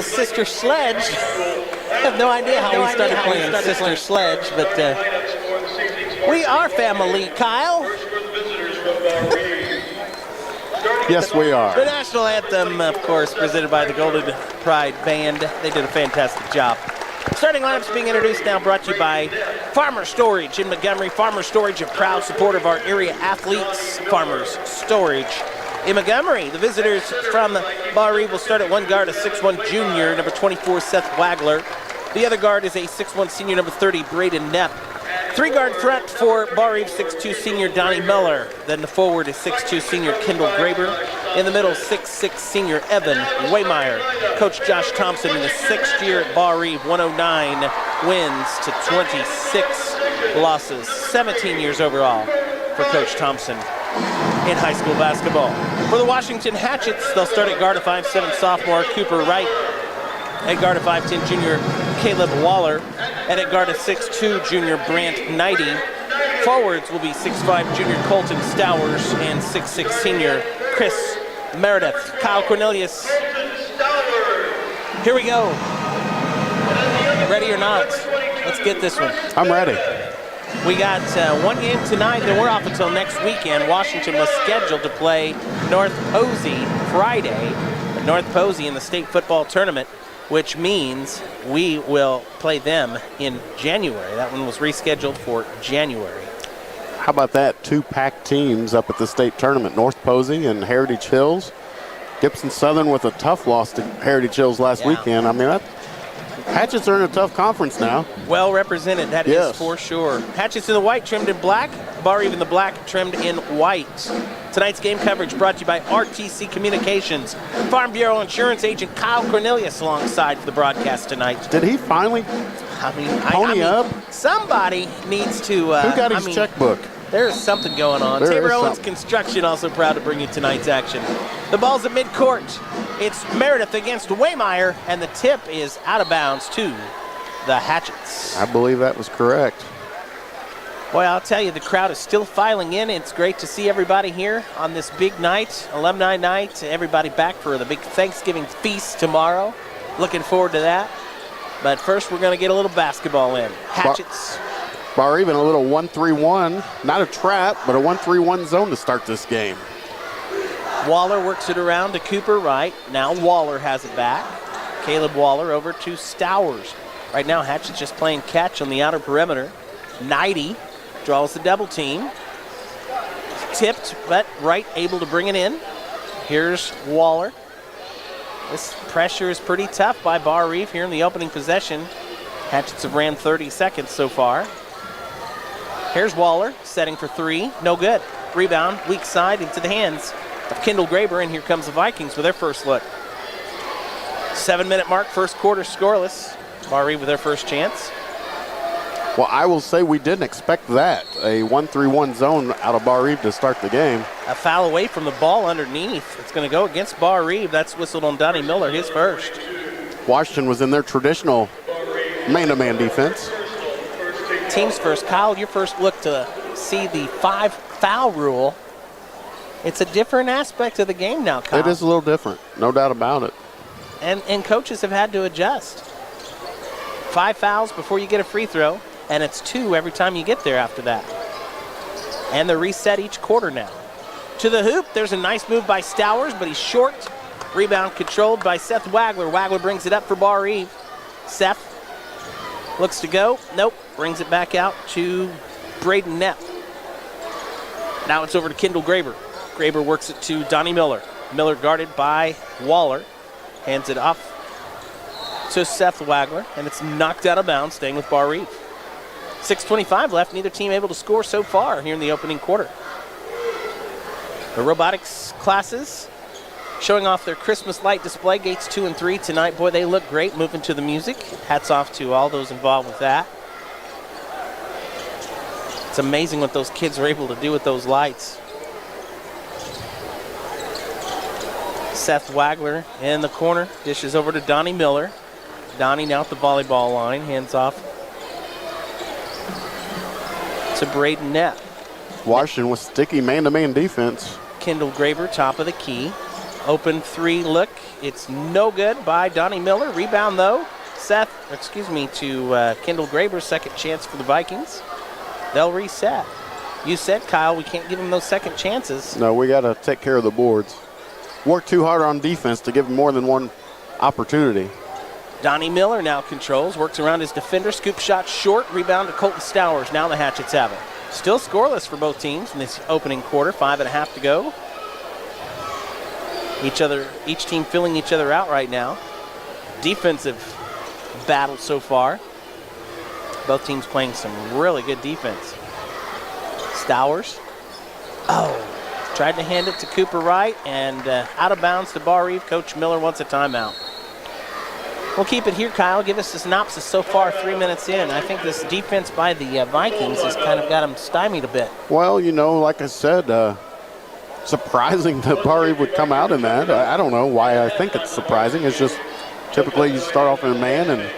Sister Sledge. I have no idea how we started playing Sister Sledge, but we are family, Kyle. Yes, we are. The national anthem, of course, presented by the Golden Pride Band. They did a fantastic job. Starting lineups being introduced now, brought to you by Farmer Storage in Montgomery. Farmer Storage, a proud supporter of our area athletes. Farmers Storage in Montgomery. The visitors from Barr-Reeve will start at one guard, a 6'1 junior, number 24, Seth Wagler. The other guard is a 6'1 senior, number 30, Braden Knapp. Three-guard front for Barr-Reeve, 6'2 senior Donnie Miller. Then the forward is 6'2 senior Kendall Graber. In the middle, 6'6 senior Evan Waymeyer. Coach Josh Thompson in his sixth year at Barr-Reeve, 109 wins to 26 losses. 17 years overall for Coach Thompson in high school basketball. For the Washington Hatchets, they'll start at guard, a 5'7 sophomore Cooper Wright. At guard, a 5'10 junior Caleb Waller. And at guard, a 6'2 junior Brant Knighty. Forwards will be 6'5 junior Colton Stowers and 6'6 senior Chris Meredith. Kyle Cornelius. Here we go. Ready or not? Let's get this one. I'm ready. We got one game tonight, then we're off until next weekend. Washington was scheduled to play North Posey Friday. North Posey in the state football tournament, which means we will play them in January. That one was rescheduled for January. How about that? Two packed teams up at the state tournament, North Posey and Heritage Hills. Gibson Southern with a tough loss to Heritage Hills last weekend. I mean, Hatchets are in a tough conference now. Well represented, that is for sure. Hatchets in the white, trimmed in black. Barr-Reeve in the black, trimmed in white. Tonight's game coverage brought to you by RTC Communications. Farm Bureau Insurance agent Kyle Cornelius alongside for the broadcast tonight. Did he finally pony up? Somebody needs to... Who got his checkbook? There's something going on. Tabor Owens Construction also proud to bring you tonight's action. The ball's at midcourt. It's Meredith against Waymeyer, and the tip is out of bounds to the Hatchets. I believe that was correct. Boy, I'll tell you, the crowd is still filing in. It's great to see everybody here on this big night, alumni night. Everybody back for the big Thanksgiving feast tomorrow. Looking forward to that. But first, we're going to get a little basketball in. Hatchets. Barr-Reeve in a little 1-3-1. Not a trap, but a 1-3-1 zone to start this game. Waller works it around to Cooper Wright. Now Waller has it back. Caleb Waller over to Stowers. Right now, Hatchet's just playing catch on the outer perimeter. Knighty draws the double team. Tipped, but Wright able to bring it in. Here's Waller. This pressure is pretty tough by Barr-Reeve here in the opening possession. Hatchets have ran 30 seconds so far. Here's Waller setting for three. No good. Rebound, weak side into the hands of Kendall Graber, and here comes the Vikings with their first look. 7-minute mark, first quarter scoreless. Barr-Reeve with their first chance. Well, I will say we didn't expect that. A 1-3-1 zone out of Barr-Reeve to start the game. A foul away from the ball underneath. It's going to go against Barr-Reeve. That's whistled on Donnie Miller, his first. Washington was in their traditional man-to-man defense. Teams first. Kyle, your first look to see the 5-foul rule. It's a different aspect of the game now, Kyle. It is a little different, no doubt about it. And coaches have had to adjust. 5 fouls before you get a free throw, and it's 2 every time you get there after that. And they're reset each quarter now. To the hoop, there's a nice move by Stowers, but he's short. Rebound controlled by Seth Wagler. Wagler brings it up for Barr-Reeve. Seth looks to go. Nope. Brings it back out to Braden Knapp. Now it's over to Kendall Graber. Graber works it to Donnie Miller. Miller guarded by Waller. Hands it off to Seth Wagler, and it's knocked out of bounds, staying with Barr-Reeve. 6:25 left. Neither team able to score so far here in the opening quarter. The robotics classes showing off their Christmas light display, gates 2 and 3 tonight. Boy, they look great moving to the music. Hats off to all those involved with that. It's amazing what those kids are able to do with those lights. Seth Wagler in the corner, dishes over to Donnie Miller. Donnie now at the volleyball line, hands off to Braden Knapp. Washington with sticky man-to-man defense. Kendall Graber, top of the key. Open three look. It's no good by Donnie Miller. Rebound, though, to Kendall Graber. Second chance for the Vikings. They'll reset. You said, Kyle, we can't give them those second chances. No, we got to take care of the boards. Work too hard on defense to give them more than one opportunity. Donnie Miller now controls, works around his defender, scoop shot short, rebound to Colton Stowers. Now the Hatchets have it. Still scoreless for both teams in this opening quarter, 5.5 to go. Each team filling each other out right now. Defensive battle so far. Both teams playing some really good defense. Stowers. Tried to hand it to Cooper Wright, and out of bounds to Barr-Reeve. Coach Miller wants a timeout. We'll keep it here, Kyle. Give us a synopsis so far, 3 minutes in. I think this defense by the Vikings has kind of got them stymied a bit. Well, like I said, surprising that Barr-Reeve would come out in that. I don't know why I think it's surprising. It's just typically you start off in a man,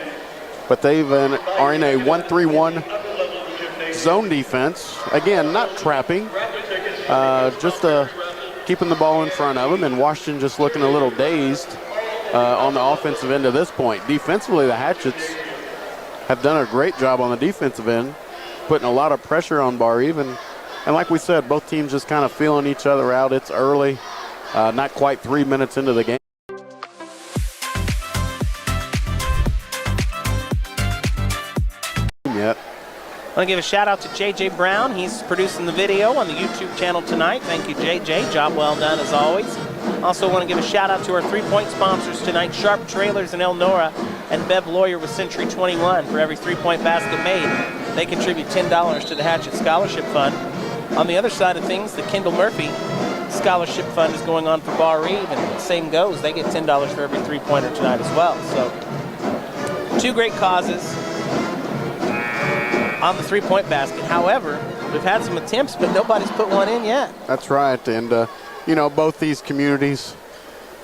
but they are in a 1-3-1 zone defense. Again, not trapping, just keeping the ball in front of them, and Washington just looking a little dazed on the offensive end to this point. Defensively, the Hatchets have done a great job on the defensive end, putting a lot of pressure on Barr-Reeve, and like we said, both teams just kind of feeling each other out. It's early, not quite 3 minutes into the game yet. I want to give a shout out to J.J. Brown. He's producing the video on the YouTube channel tonight. Thank you, J.J. Job well done as always. Also want to give a shout out to our 3-point sponsors tonight, Sharp Trailers in Elnora and Bev Lawyer with Century 21. For every 3-point basket made, they contribute $10 to the Hatchet Scholarship Fund. On the other side of things, the Kendall Murphy Scholarship Fund is going on for Barr-Reeve, and same goes. They get $10 for every 3-pointer tonight as well. So, two great causes on the 3-point basket. However, we've had some attempts, but nobody's put one in yet. That's right, and both these communities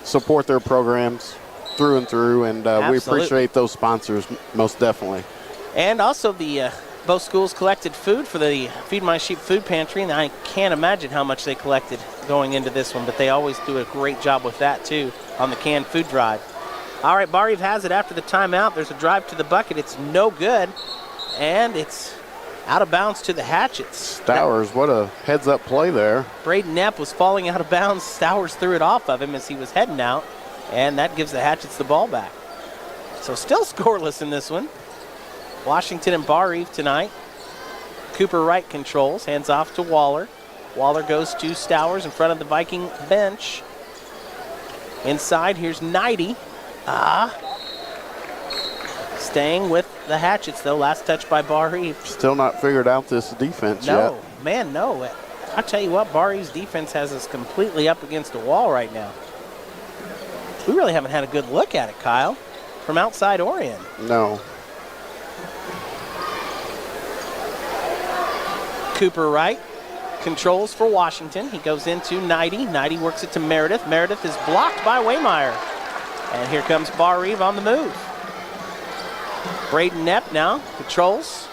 support their programs through and through, and we appreciate those sponsors most definitely. And also both schools collected food for the Feed My Sheep food pantry, and I can't imagine how much they collected going into this one, but they always do a great job with that too on the canned food drive. All right, Barr-Reeve has it after the timeout. There's a drive to the bucket. It's no good, and it's out of bounds to the Hatchets. Stowers, what a heads-up play there. Braden Knapp was falling out of bounds. Stowers threw it off of him as he was heading out, and that gives the Hatchets the ball back. So still scoreless in this one. Washington and Barr-Reeve tonight. Cooper Wright controls, hands off to Waller. Waller goes to Stowers in front of the Viking bench. Inside, here's Knighty. Staying with the Hatchets, though. Last touch by Barr-Reeve. Still not figured out this defense yet. No, man, no. I'll tell you what, Barr-Reeve's defense has us completely up against a wall right now. We really haven't had a good look at it, Kyle, from outside or in. No. Cooper Wright controls for Washington. He goes into Knighty. Knighty works it to Meredith. Meredith is blocked by Waymeyer. And here comes Barr-Reeve on the move. Braden Knapp now controls.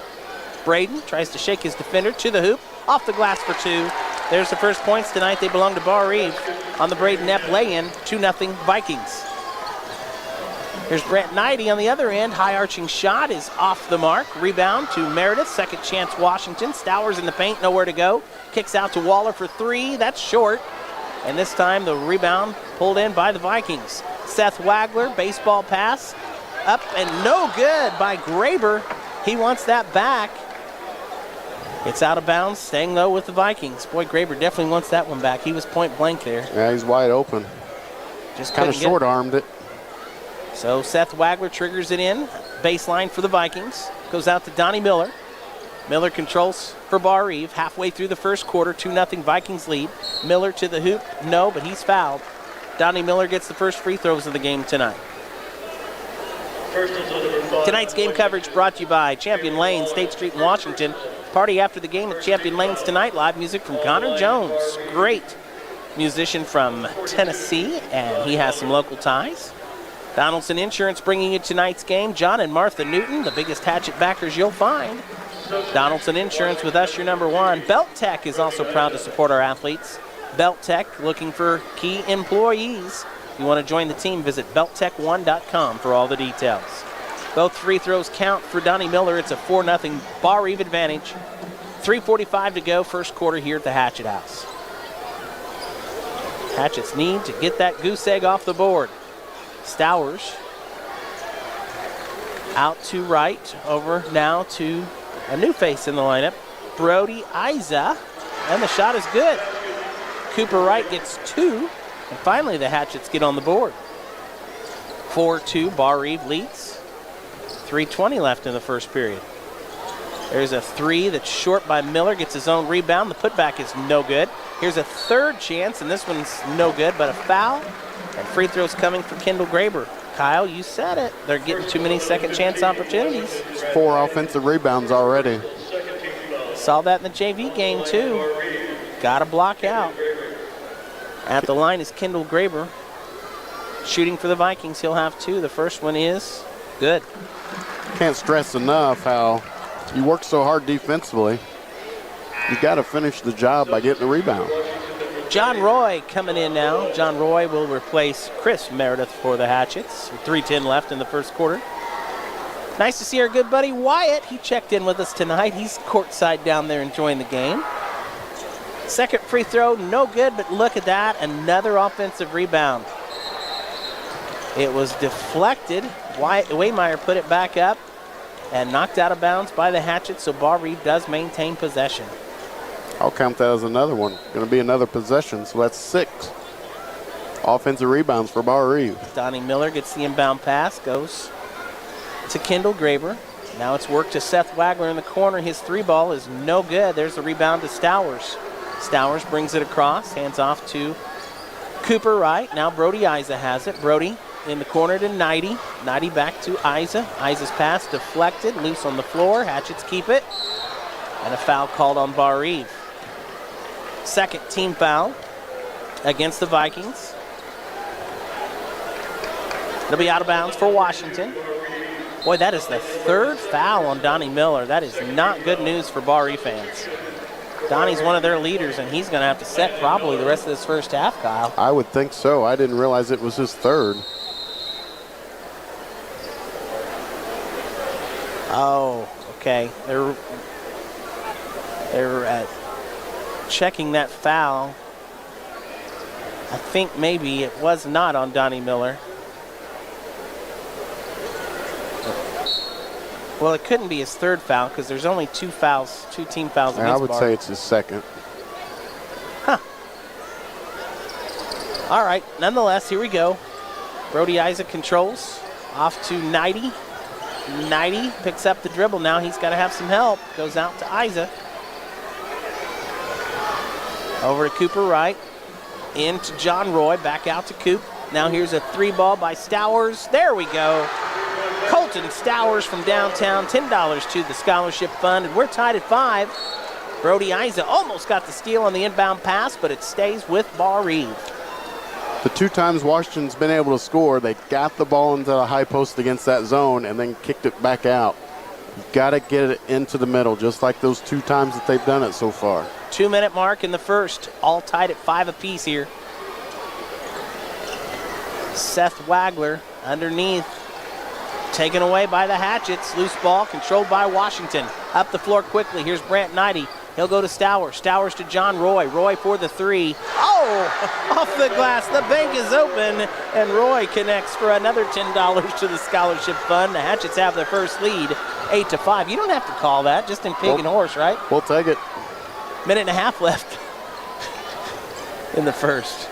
Braden tries to shake his defender to the hoop. Off the glass for two. There's the first points tonight. They belong to Barr-Reeve on the Braden Knapp lay-in. 2-0 Vikings. Here's Brent Knighty on the other end. High arching shot is off the mark. Rebound to Meredith. Second chance Washington. Stowers in the paint. Nowhere to go. Kicks out to Waller for three. That's short. And this time the rebound pulled in by the Vikings. Seth Wagler. Baseball pass. Up and no good by Graber. He wants that back. It's out of bounds. Staying though with the Vikings. Boy, Graber definitely wants that one back. He was point blank there. Yeah, he's wide open. Just kind of short-armed it. So Seth Wagler triggers it in. Baseline for the Vikings. Goes out to Donnie Miller. Miller controls for Barr-Reeve. Halfway through the first quarter, 2-0 Vikings lead. Miller to the hoop. No, but he's fouled. Donnie Miller gets the first free throws of the game tonight. Tonight's game coverage brought to you by Champion Lanes, State Street in Washington. Party after the game at Champion Lanes tonight. Live music from Connor Jones. Great musician from Tennessee, and he has some local ties. Donaldson Insurance bringing you tonight's game. John and Martha Newton, the biggest Hatchet backers you'll find. Donaldson Insurance with us, your number one. Belt Tech is also proud to support our athletes. Belt Tech looking for key employees. If you want to join the team, visit belttech1.com for all the details. Both free throws count for Donnie Miller. It's a 4-0 Barr-Reeve advantage. 3:45 to go, first quarter here at the Hatchet House. Hatchets need to get that goose egg off the board. Stowers out to right, over now to a new face in the lineup, Brody Iza, and the shot is good. Cooper Wright gets 2, and finally the Hatchets get on the board. 4-2, Barr-Reeve leads. 3:20 left in the first period. There's a 3 that's short by Miller, gets his own rebound. The putback is no good. Here's a third chance, and this one's no good, but a foul, and free throws coming for Kendall Graber. Kyle, you said it. They're getting too many second chance opportunities. 4 offensive rebounds already. Saw that in the JV game, too. Got to block out. At the line is Kendall Graber. Shooting for the Vikings, he'll have 2. The first one is good. Can't stress enough how you work so hard defensively. You got to finish the job by getting the rebound. John Roy coming in now. John Roy will replace Chris Meredith for the Hatchets. 3:10 left in the first quarter. Nice to see our good buddy Wyatt. He checked in with us tonight. He's courtside down there enjoying the game. Second free throw, no good, but look at that. Another offensive rebound. It was deflected. Waymeyer put it back up and knocked out of bounds by the Hatchets, so Barr-Reeve does maintain possession. I'll count that as another one. Going to be another possession, so that's 6 offensive rebounds for Barr-Reeve. Donnie Miller gets the inbound pass, goes to Kendall Graber. Now it's worked to Seth Wagler in the corner. His 3-ball is no good. There's the rebound to Stowers. Stowers brings it across, hands off to Cooper Wright. Now Brody Iza has it. Brody in the corner to Knighty. Knighty back to Iza. Iza's pass deflected, loose on the floor. Hatchets keep it. And a foul called on Barr-Reeve. Second team foul against the Vikings. It'll be out of bounds for Washington. Boy, that is the 3rd foul on Donnie Miller. That is not good news for Barr-Reeve fans. Donnie's one of their leaders, and he's going to have to set probably the rest of this first half, Kyle. I would think so. I didn't realize it was his 3rd. Oh, okay. They're checking that foul. I think maybe it was not on Donnie Miller. Well, it couldn't be his 3rd foul because there's only 2 fouls, 2 team fouls against I would Barr. say it's his 2nd. Huh. All right, nonetheless, here we go. Brody Isaac controls. Off to Knighty. Knighty picks up the dribble. Now he's got to have some help. Goes out to Isa. Over to Cooper Wright. In to John Roy. Back out to Coop. Now here's a 3-ball by Stowers. There we go. Colton Stowers from downtown. $10 to the scholarship fund. And we're tied at 5. Brody Isa almost got the steal on the inbound pass, but it stays with Barr-Reeve. The 2 times Washington's been able to score, they got the ball into the high post against that zone and then kicked it back out. You've got to get it into the middle, just like those 2 times that they've done it so far. 2-minute mark in the first, all tied at 5 apiece here. Seth Wagler underneath, taken away by the Hatchets. Loose ball controlled by Washington. Up the floor quickly, here's Brant Knighty. He'll go to Stowers. Stowers to John Roy. Roy for the 3. Oh, off the glass. The bank is open, and Roy connects for another $10 to the scholarship fund. The Hatchets have their first lead, 8-5. You don't have to call that, just in pig and horse, right? We'll take it. Minute and a half left in the first.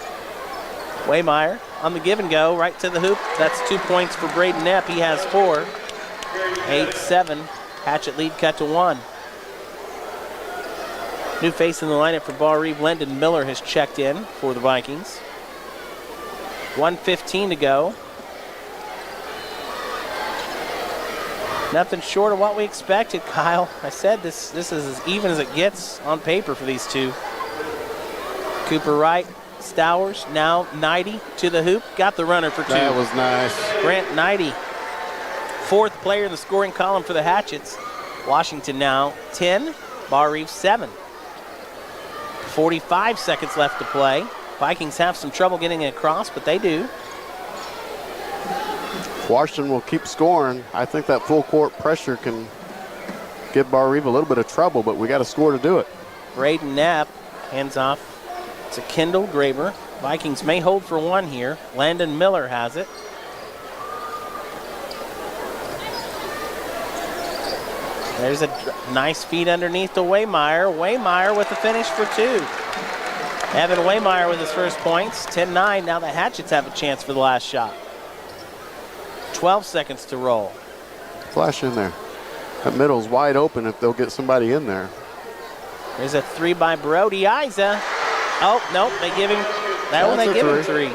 Waymeyer on the give and go, right to the hoop. That's 2 points for Braden Epp. He has 4. 8-7. Hatchet lead cut to 1. New face in the lineup for Barr-Reeve. Lyndon Miller has checked in for the Vikings. 1:15 to go. Nothing short of what we expected, Kyle. I said this is as even as it gets on paper for these 2. Cooper Wright, Stowers, now Knighty to the hoop. Got the runner for 2. That was nice. Grant Knighty, 4th player in the scoring column for the Hatchets. Washington now 10, Barr-Reeve 7. 45 seconds left to play. Vikings have some trouble getting it across, but they do. Washington will keep scoring. I think that full court pressure can give Barr-Reeve a little bit of trouble, but we got to score to do it. Braden Knapp hands off to Kendall Graber. Vikings may hold for one here. Landon Miller has it. There's a nice feed underneath to Waymeyer. Waymeyer with the finish for two. Evan Waymeyer with his first points. 10-9. Now the Hatchets have a chance for the last shot. 12 seconds to roll. Flash in there. That middle's wide open if they'll get somebody in there. There's a three by Brody Isa. Oh, nope, they give him, that one they give him three.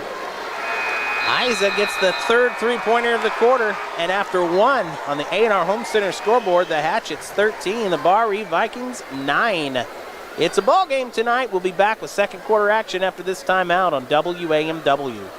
Isa gets the third three-pointer of the quarter, and after one on the A&R Home Center scoreboard, the Hatchets 13, the Barr-Reeve Vikings 9. It's a ball game tonight. We'll be back with second quarter action after this timeout on WAMW.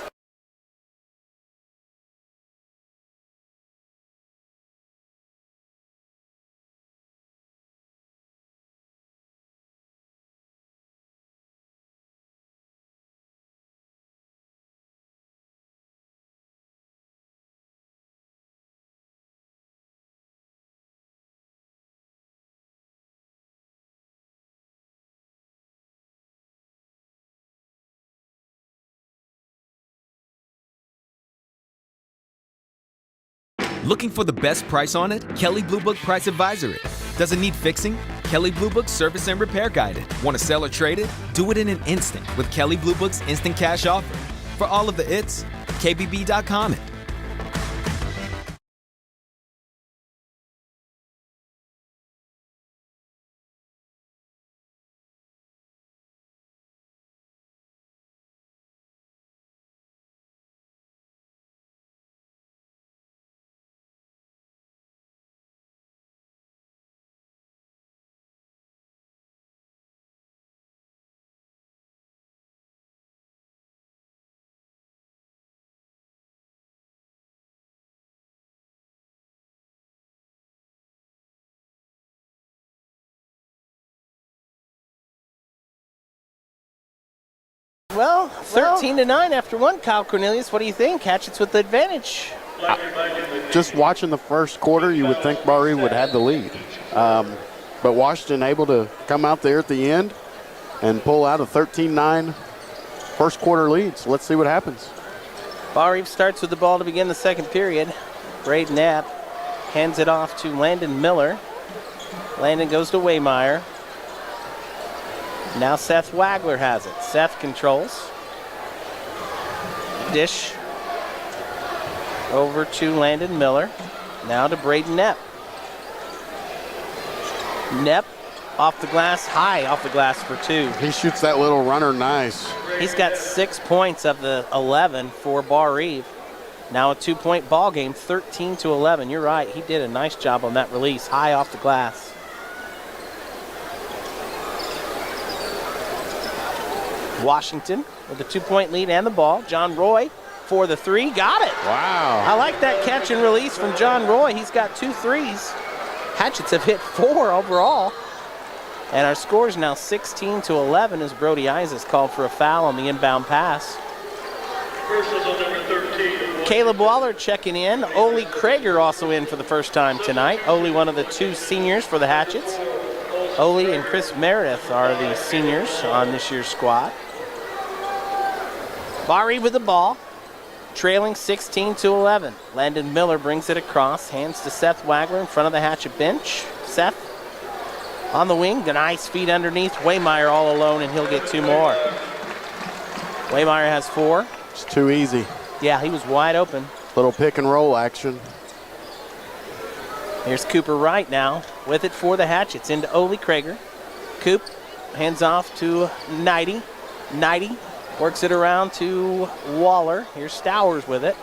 Looking for the best price on it? Kelley Blue Book Price Advisory. Does it need fixing? Kelley Blue Book Service and Repair Guide. Want to sell or trade it? Do it in an instant with Kelley Blue Book's Instant Cash Offer. For all of the its, KBB.com it. Well, 13-9 after one. Kyle Cornelius, what do you think? Hatchets with the advantage. Just watching the first quarter, you would think Barr-Reeve would have the lead. But Washington able to come out there at the end and pull out a 13-9 first quarter lead. So let's see what happens. Barr-Reeve starts with the ball to begin the second period. Braden Knapp hands it off to Landon Miller. Landon goes to Waymeyer. Now Seth Wagler has it. Seth controls. Dish over to Landon Miller. Now to Braden Knapp. Knapp off the glass, high off the glass for two. He shoots that little runner nice. He's got 6 points of the 11 for Barr-Reeve. Now a 2-point ball game, 13-11. You're right, he did a nice job on that release, high off the glass. Washington with a 2-point lead and the ball. John Roy for the three, got it. Wow. I like that catch and release from John Roy. He's got 2 threes. Hatchets have hit 4 overall. And our score is now 16-11 as Brody Isis called for a foul on the inbound pass. Caleb Waller checking in. Ole Krager also in for the first time tonight. Ole, one of the 2 seniors for the Hatchets. Ole and Chris Meredith are the seniors on this year's squad. Barr-Reeve with the ball, trailing 16-11. Landon Miller brings it across, hands to Seth Wagler in front of the Hatchet bench. Seth on the wing, the nice feed underneath. Waymeyer all alone, and he'll get 2 more. Waymeyer has 4. It's too easy. Yeah, he was wide open. Little pick and roll action. Here's Cooper Wright now with it for the Hatchets into Ole Krager. Coop hands off to Knighty. Knighty works it around to Waller. Here's Stowers with it.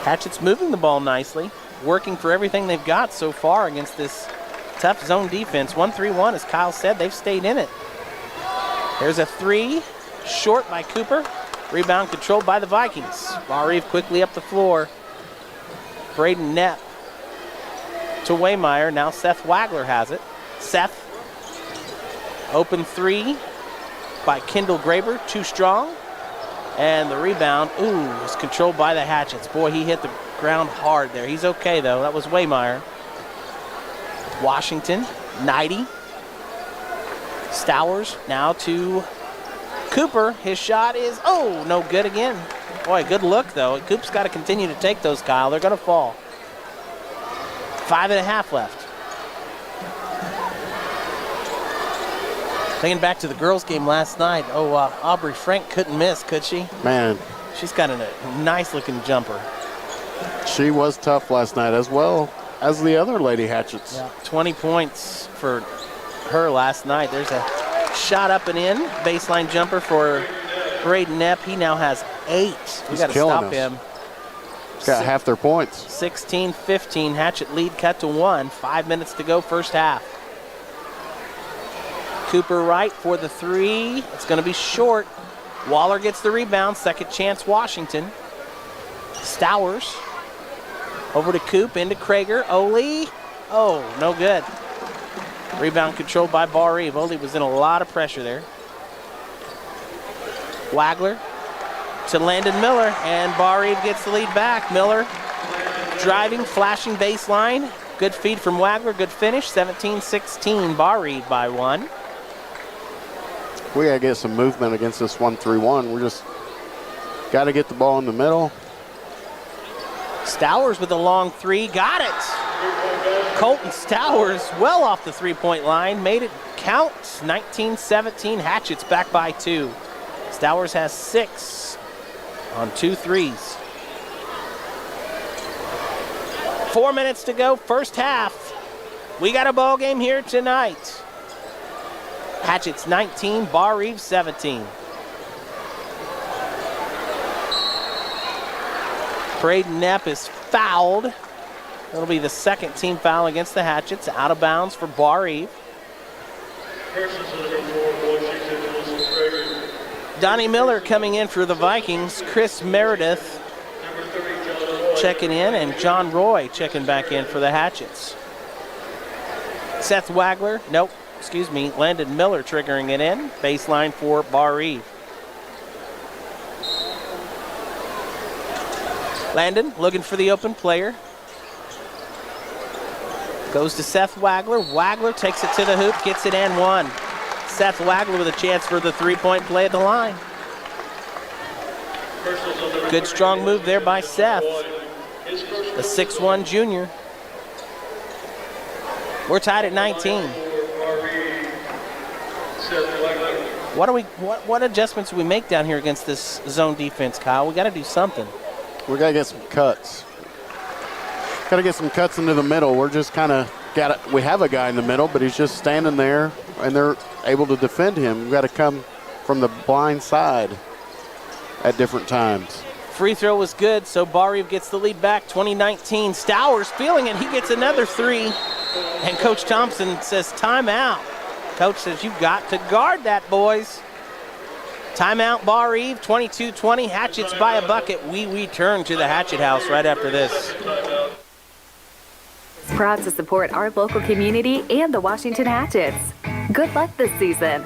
Hatchets moving the ball nicely, working for everything they've got so far against this tough zone defense. 1-3-1, as Kyle said, they've stayed in it. There's a 3, short by Cooper. Rebound controlled by the Vikings. Barr-Reeve quickly up the floor. Braden Knapp to Waymeyer. Now Seth Wagler has it. Seth Open three by Kendall Graber, too strong. And the rebound, is controlled by the Hatchets. Boy, he hit the ground hard there. He's okay, though. That was Waymeyer. Washington, 90. Stowers now to Cooper. His shot is, no good again. Boy, good look, though. Coop's got to continue to take those, Kyle. They're going to fall. 5.5 left. Thinking back to the girls' game last night. Aubrey Frank couldn't miss, could she? Man. She's got a nice-looking jumper. She was tough last night as well as the other Lady Hatchets. Yeah. 20 points for her last night. There's a shot up and in. Baseline jumper for Braden Knapp. He now has 8. We got to stop him. He's got half their points. 16-15. Hatchet lead cut to 1. 5 minutes to go first half. Cooper right for the 3. It's going to be short. Waller gets the rebound. Second chance, Washington. Stowers over to Coop, into Krager. Ole. No good. Rebound controlled by Barr-Reeve. Ole was in a lot of pressure there. Wagler to Landon Miller, and Barr-Reeve gets the lead back. Miller driving, flashing baseline. Good feed from Wagler. Good finish. 17-16. Barr-Reeve by 1. We got to get some movement against this 1-3-1. We're just got to get the ball in the middle. Stowers with a long 3. Got it. Colton Stowers well off the three-point line. Made it count. 19-17. Hatchets back by 2. Stowers has 6 on 2 threes. 4 minutes to go, first half. We got a ball game here tonight. Hatchets 19, Barr-Reeve 17. Braden Knapp is fouled. That'll be the second team foul against the Hatchets. Out of bounds for Barr-Reeve. Donnie Miller coming in for the Vikings. Chris Meredith checking in, and John Roy checking back in for the Hatchets. Seth Wagler, Landon Miller triggering it in. Baseline for Barr-Reeve. Landon looking for the open player. Goes to Seth Wagler. Wagler takes it to the hoop, gets it and 1. Seth Wagler with a chance for the three-point play at the line. Good strong move there by Seth, the 6'1 junior. We're tied at 19. What adjustments do we make down here against this zone defense, Kyle? We got to do something. We got to get some cuts. Got to get some cuts into the middle. We're just kind of we have a guy in the middle, but he's just standing there, and they're able to defend him. We've got to come from the blind side at different times. Free throw was good, so Barr-Reeve gets the lead back. 2019. Stowers feeling it. He gets another 3, and Coach Thompson says timeout. Coach says you've got to guard that, boys. Timeout, Barr-Reeve, 22-20. Hatchets by a bucket. We return to the Hatchet House right after this. Proud to support our local community and the Washington Hatchets. Good luck this season.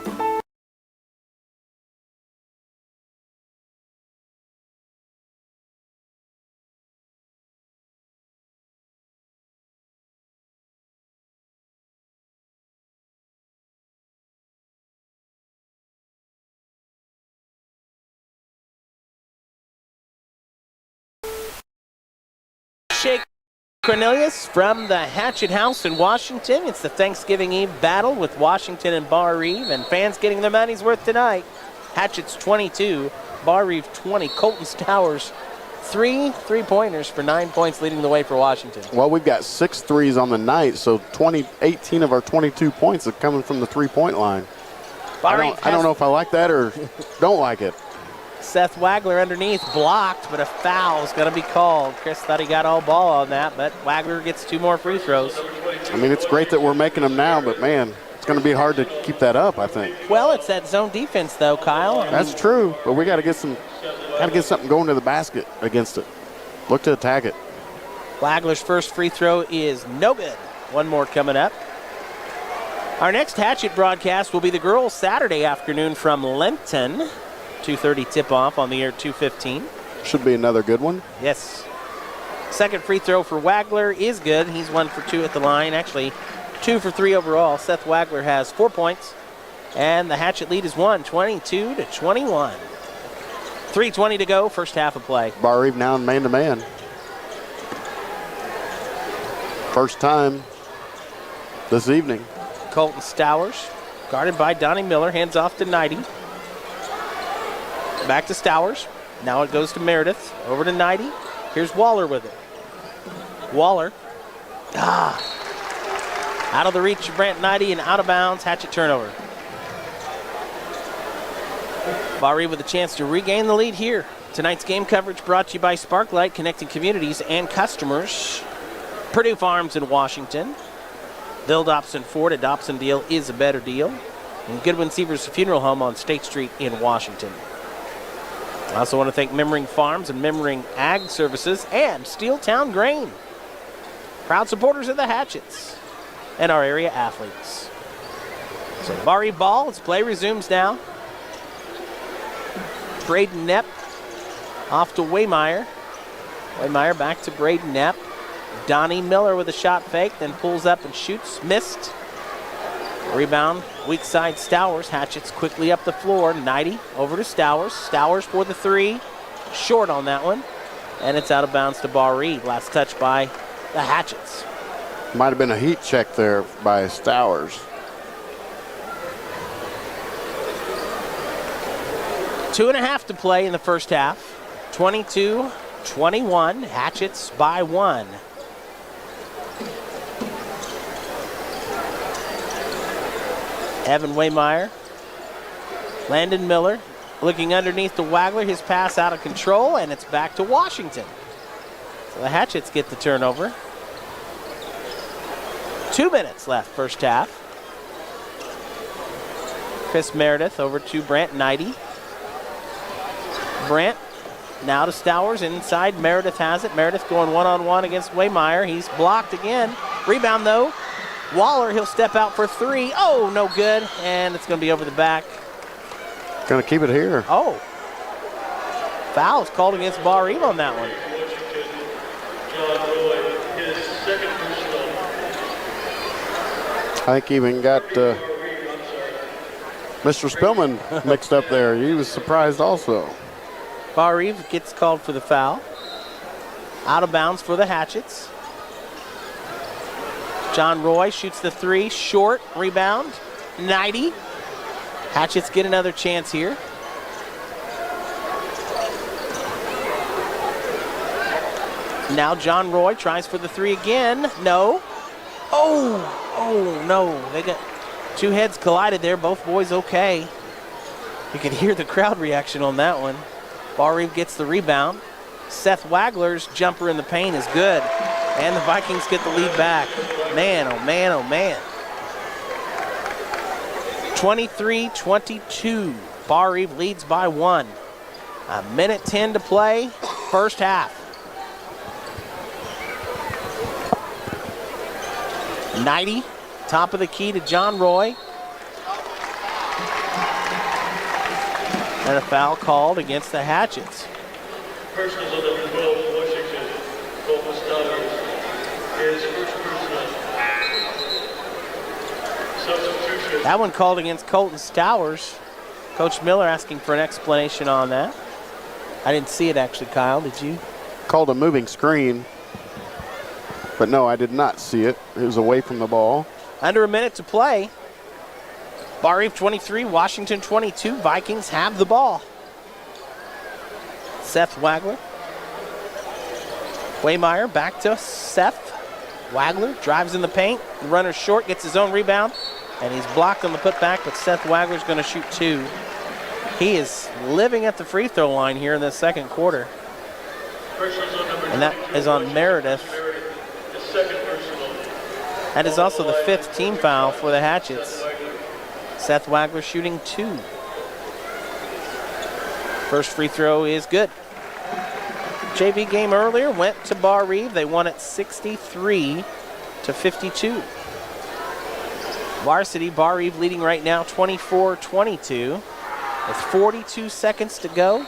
Shake Cornelius from the Hatchet House in Washington. It's the Thanksgiving Eve battle with Washington and Barr-Reeve, and fans getting their money's worth tonight. Hatchet's 22, Barr-Reeve 20. Colton Stowers, 3 3-pointers for 9 points, leading the way for Washington. Well, we've got 6 threes on the night, so 18 of our 22 points are coming from the three-point line. I don't know if I like that or don't like it. Seth Wagler underneath, blocked, but a foul is going to be called. Chris thought he got all ball on that, but Wagler gets 2 more free throws. I mean, it's great that we're making them now, but, man, it's going to be hard to keep that up, I think. Well, it's that zone defense, though, Kyle. That's true, but we got to get something going to the basket against it. Look to attack it. Wagler's first free throw is no good. 1 more coming up. Our next Hatchet broadcast will be the girls Saturday afternoon from Lenton. 2:30 tip-off on the air 2:15. Should be another good one. Yes. Second free throw for Wagler is good. He's 1 for 2 at the line. Actually, 2 for 3 overall. Seth Wagler has 4 points. And the Hatchet lead is 22-21. 3:20 to go, first half of play. Barr-Reeve now in man-to-man. First time this evening. Colton Stowers, guarded by Donnie Miller, hands off to Knighty. Back to Stowers. Now it goes to Meredith. Over to Knighty. Here's Waller with it. Waller. Out of the reach of Brant Knighty and out of bounds. Hatchet turnover. Barr-Reeve with a chance to regain the lead here. Tonight's game coverage brought to you by Sparklight, connecting communities and customers. Purdue Farms in Washington. Bill Dobson Ford, a Dobson deal is a better deal. And Goodwin Sievers Funeral Home on State Street in Washington. I also want to thank Memmering Farms and Memmering Ag Services and Steeltown Grain. Proud supporters of the Hatchets and our area athletes. So Barr-Reeve ball, its play resumes now. Braden Knepp off to Waymeyer. Waymeyer back to Braden Knepp. Donnie Miller with a shot fake, then pulls up and shoots. Missed. Rebound, weak side Stowers. Hatchets quickly up the floor. Knighty over to Stowers. Stowers for the 3. Short on that one. And it's out of bounds to Barr-Reeve. Last touch by the Hatchets. Might have been a heat check there by Stowers. 2.5 to play in the first half. 22-21. Hatchets by 1. Evan Waymeyer. Landon Miller looking underneath to Wagler. His pass out of control, and it's back to Washington. So the Hatchets get the turnover. 2 minutes left, first half. Chris Meredith over to Brant Knighty. Brant now to Stowers inside. Meredith has it. Meredith going one-on-one against Waymeyer. He's blocked again. Rebound, though. Waller, he'll step out for 3. Oh, no good. And it's going to be over the back. Going to keep it here. Oh. Foul's called against Barr-Reeve on that one. I think even got Mr. Spillman mixed up there. He was surprised also. Barr-Reeve gets called for the foul. Out of bounds for the Hatchets. John Roy shoots the 3, short, rebound, Knighty. Hatchets get another chance here. Now John Roy tries for the 3 again. No. Oh no. They got 2 heads collided there. Both boys okay. You can hear the crowd reaction on that one. Barr-Reeve gets the rebound. Seth Wagler's jumper in the paint is good. And the Vikings get the lead back. Man, oh man, oh man. 23-22. Barr-Reeve leads by 1. 1:10 to play, first half. Knighty, top of the key to John Roy. And a foul called against the Hatchets. Personal number 12, Washington, Colton Stowers, is first personal. Substitution. That one called against Colton Stowers. Coach Miller asking for an explanation on that. I didn't see it actually, Kyle, did you? Called a moving screen. But no, I did not see it. It was away from the ball. Under a minute to play. Barr-Reeve 23, Washington 22. Vikings have the ball. Seth Wagler. Waymeyer back to Seth. Wagler drives in the paint. The runner short, gets his own rebound. And he's blocked on the putback, but Seth Wagler's going to shoot 2. He is living at the free throw line here in the second quarter. And that is on Meredith. That is also the 5th team foul for the Hatchets. Seth Wagler shooting 2. First free throw is good. JV game earlier went to Barr-Reeve. They won it 63-52. Varsity, Barr-Reeve leading right now 24-22 with 42 seconds to go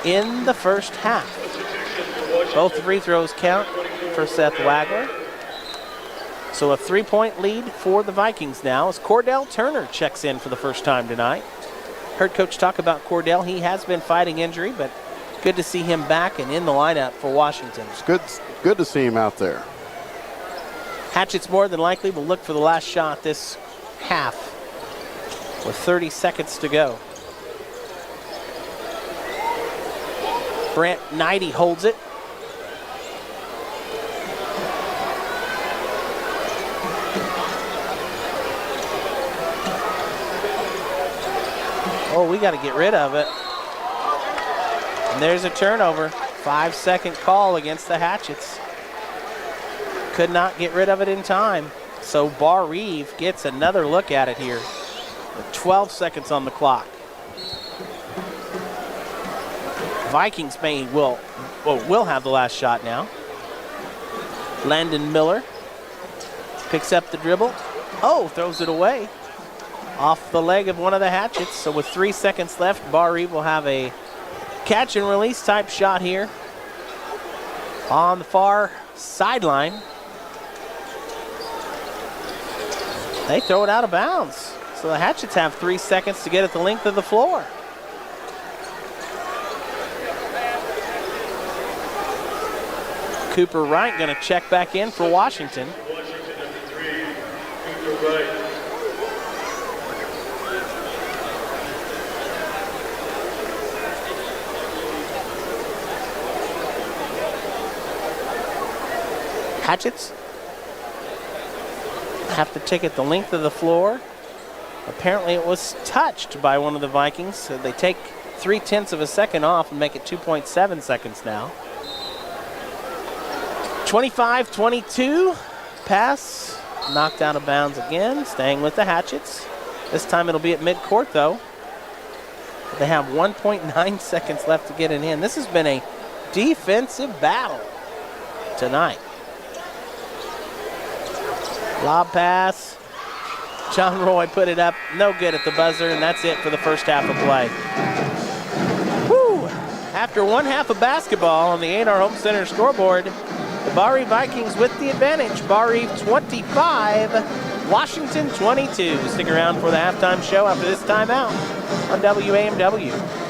in the first half. Both free throws count for Seth Wagler. So a 3-point lead for the Vikings now as Cordell Turner checks in for the first time tonight. Heard Coach talk about Cordell. He has been fighting injury, but good to see him back and in the lineup for Washington. It's good to see him out there. Hatchets more than likely will look for the last shot this half with 30 seconds to go. Brant Knighty holds it. Oh, we got to get rid of it. And there's a turnover. 5-second call against the Hatchets. Could not get rid of it in time. So Barr-Reeve gets another look at it here with 12 seconds on the clock. Vikings will have the last shot now. Landon Miller picks up the dribble. Oh, throws it away. Off the leg of one of the Hatchets. So with 3 seconds left, Barr-Reeve will have a catch and release type shot here on the far sideline. They throw it out of bounds. So the Hatchets have 3 seconds to get it the length of the floor. Cooper Wright going to check back in for Washington. Washington at 3, Cooper Wright. Hatchets have to take it the length of the floor. Apparently it was touched by one of the Vikings. So they take 0.3 of a second off and make it 2.7 seconds now. 25-22. Pass knocked out of bounds again, staying with the Hatchets. This time it'll be at midcourt though. They have 1.9 seconds left to get it in. This has been a defensive battle tonight. Lob pass. John Roy put it up. No good at the buzzer, and that's it for the first half of play. Woo! After one half of basketball on the A&R Home Center scoreboard, the Barr-Reeve Vikings with the advantage. Barr-Reeve 25, Washington 22. Stick around for the halftime show after this timeout on WAMW.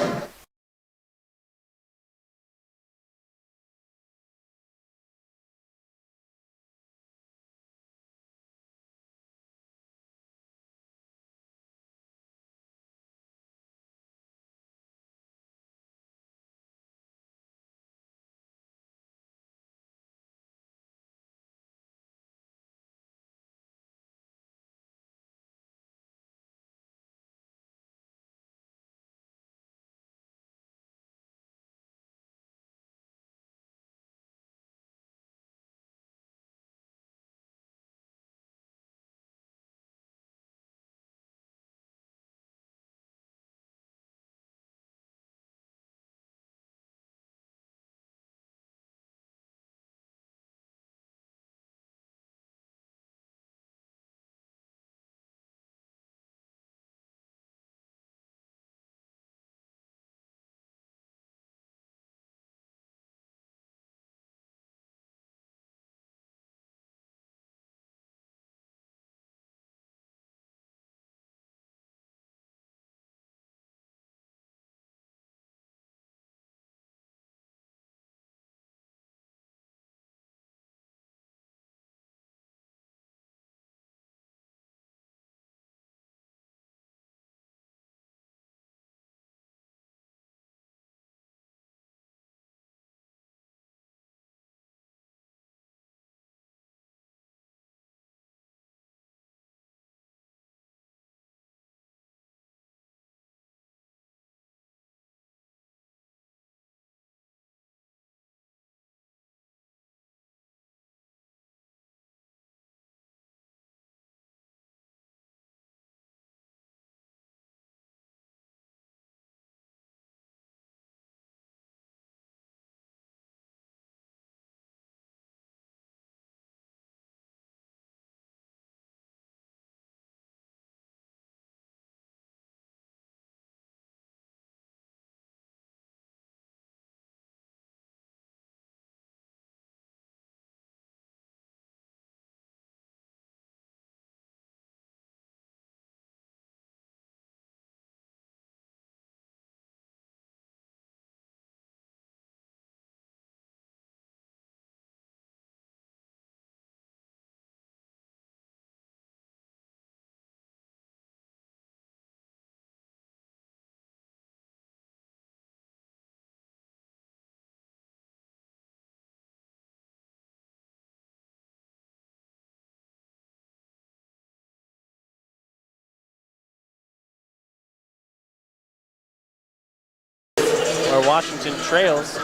Washington trails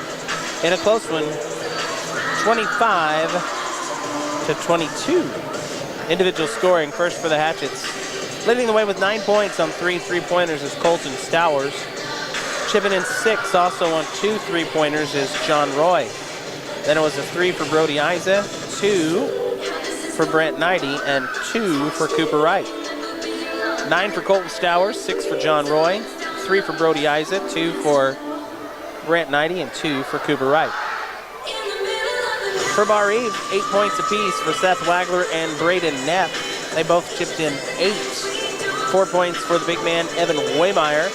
in a close one, 25 to 22. Individual scoring first for the Hatchets. Leading the way with 9 points on 3 3-pointers is Colton Stowers. Chipping in 6 also on 2 3-pointers is John Roy. Then it was a 3 for Brody Isa, 2 for Brant Knighty, and 2 for Cooper Wright. 9 for Colton Stowers, 6 for John Roy, 3 for Brody Isa, 2 for Brant Knighty, and 2 for Cooper Wright. For Barr-Reeve, 8 points apiece for Seth Wagler and Braden Knapp. They both chipped in 8. 4 points for the big man, Evan Waymeyer.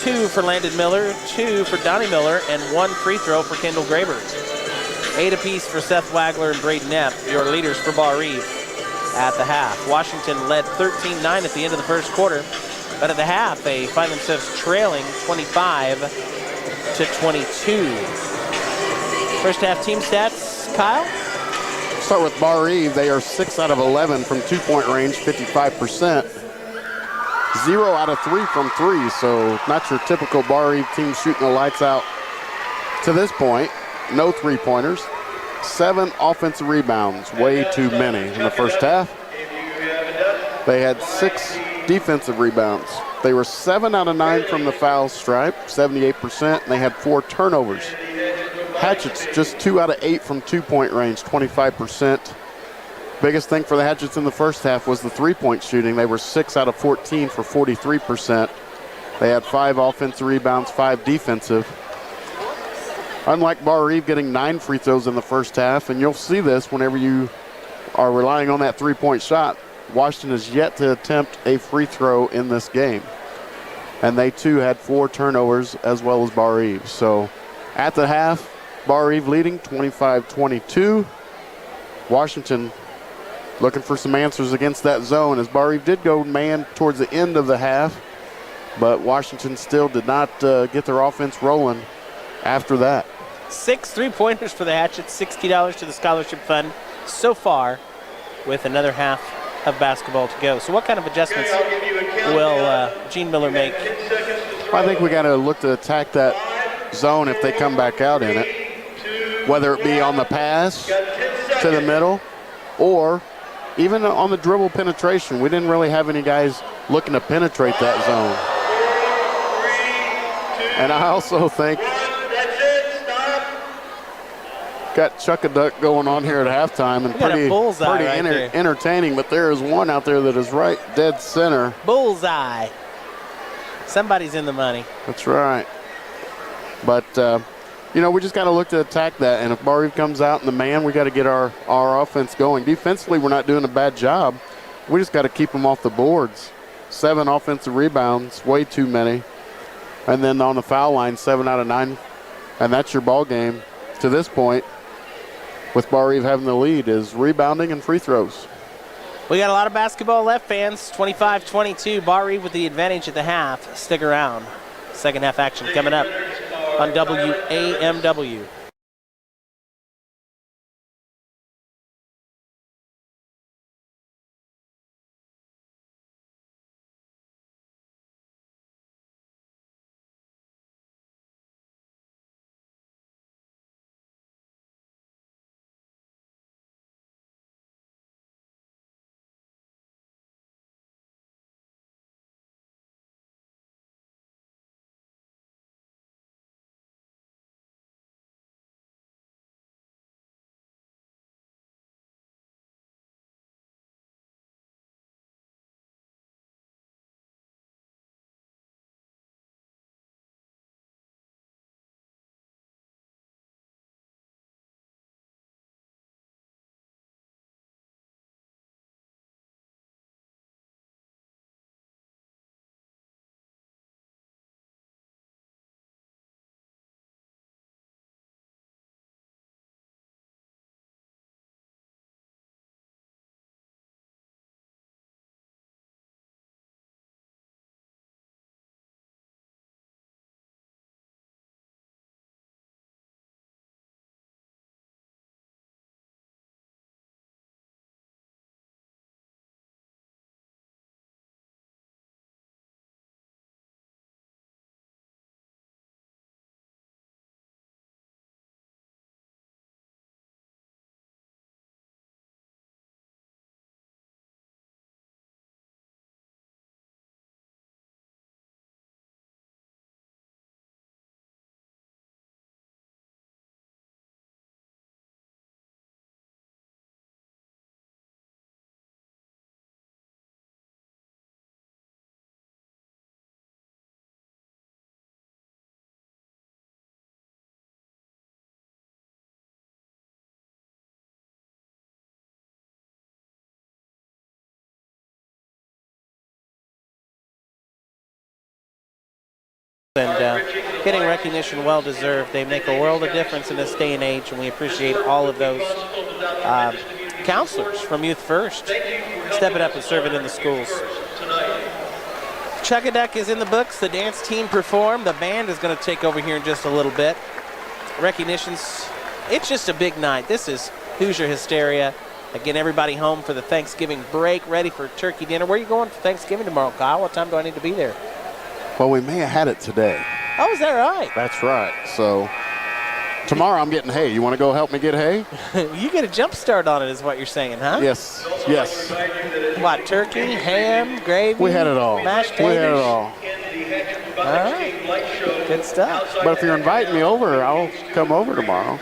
2 for Landon Miller, 2 for Donnie Miller, and 1 free throw for Kendall Graber. 8 apiece for Seth Wagler and Braden Knapp, your leaders for Barr-Reeve at the half. Washington led 13-9 at the end of the first quarter, but at the half, they find themselves trailing 25 to 22. First half team stats, Kyle? Start with Barr-Reeve. They are 6 out of 11 from 2-point range, 55%. 0 out of 3 from 3, so not your typical Barr-Reeve team shooting the lights out to this point. No 3-pointers. 7 offensive rebounds, way too many in the first half. They had 6 defensive rebounds. They were 7 out of 9 from the foul stripe, 78%, and they had 4 turnovers. Hatchets just 2 out of 8 from 2-point range, 25%. Biggest thing for the Hatchets in the first half was the 3-point shooting. They were 6 out of 14 for 43%. They had 5 offensive rebounds, 5 defensive. Unlike Barr-Reeve getting 9 free throws in the first half, and you'll see this whenever you are relying on that 3-point shot, Washington has yet to attempt a free throw in this game. And they too had 4 turnovers as well as Barr-Reeve. So at the half, Barr-Reeve leading 25-22. Washington looking for some answers against that zone, as Barr-Reeve did go man towards the end of the half, but Washington still did not get their offense rolling after that. 6 3-pointers for the Hatchets, $60 to the scholarship fund so far, with another half of basketball to go. So what kind of adjustments will Gene Miller make? I think we got to look to attack that zone if they come back out in it, whether it be on the pass to the middle or even on the dribble penetration. We didn't really have any guys looking to penetrate that zone. And I also think got Chuck-a-Duck going on here at halftime, and pretty entertaining, but there is one out there that is right dead center. Bullseye. Somebody's in the money. That's right. But, we just got to look to attack that, and if Barr-Reeve comes out in the man, we got to get our offense going. Defensively, we're not doing a bad job. We just got to keep them off the boards. 7 offensive rebounds, way too many. And then on the foul line, 7 out of 9, and that's your ball game to this point, with Barr-Reeve having the lead, is rebounding and free throws. We got a lot of basketball left, fans. 25-22, Barr-Reeve with the advantage at the half. Stick around. Second half action coming up on WAMW. getting recognition well deserved. They make a world of difference in this day and age, and we appreciate all of those counselors from Youth First stepping up and serving in the schools. Chuck-a-Duck is in the books. The dance team performed. The band is going to take over here in just a little bit. Recognitions. It's just a big night. This is Hoosier Hysteria. Again, everybody home for the Thanksgiving break, ready for turkey dinner. Where are you going for Thanksgiving tomorrow, Kyle? What time do I need to be there? Well, we may have had it today. Oh, is that right? That's right. So tomorrow I'm getting hay. You want to go help me get hay? You get a jump start on it is what you're saying, huh? Yes. Yes. What, turkey, ham, gravy? We had it all. Mashed taters? We had it all. All right. Good stuff. But if you're inviting me over, I'll come over tomorrow.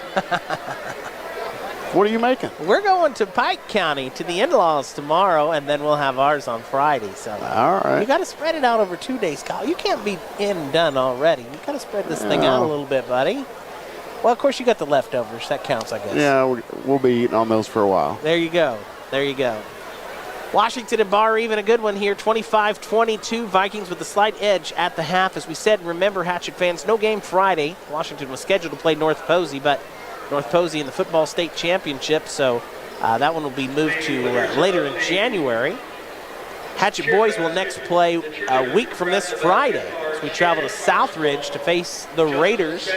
What are you making? We're going to Pike County to the in-laws tomorrow, and then we'll have ours on Friday. So all right. You got to spread it out over 2 days, Kyle. You can't be in and done already. You got to spread this thing out a little bit, buddy. Well, of course, you got the leftovers. That counts, I guess. Yeah, we'll be eating on those for a while. There you go. There you go. Washington and Barr-Reeve, a good one here, 25-22. Vikings with a slight edge at the half. As we said, remember, Hatchet fans, no game Friday. Washington was scheduled to play North Posey, but North Posey in the football state championship, so that one will be moved to later in January. Hatchet boys will next play a week from this Friday as we travel to Southridge to face the Raiders.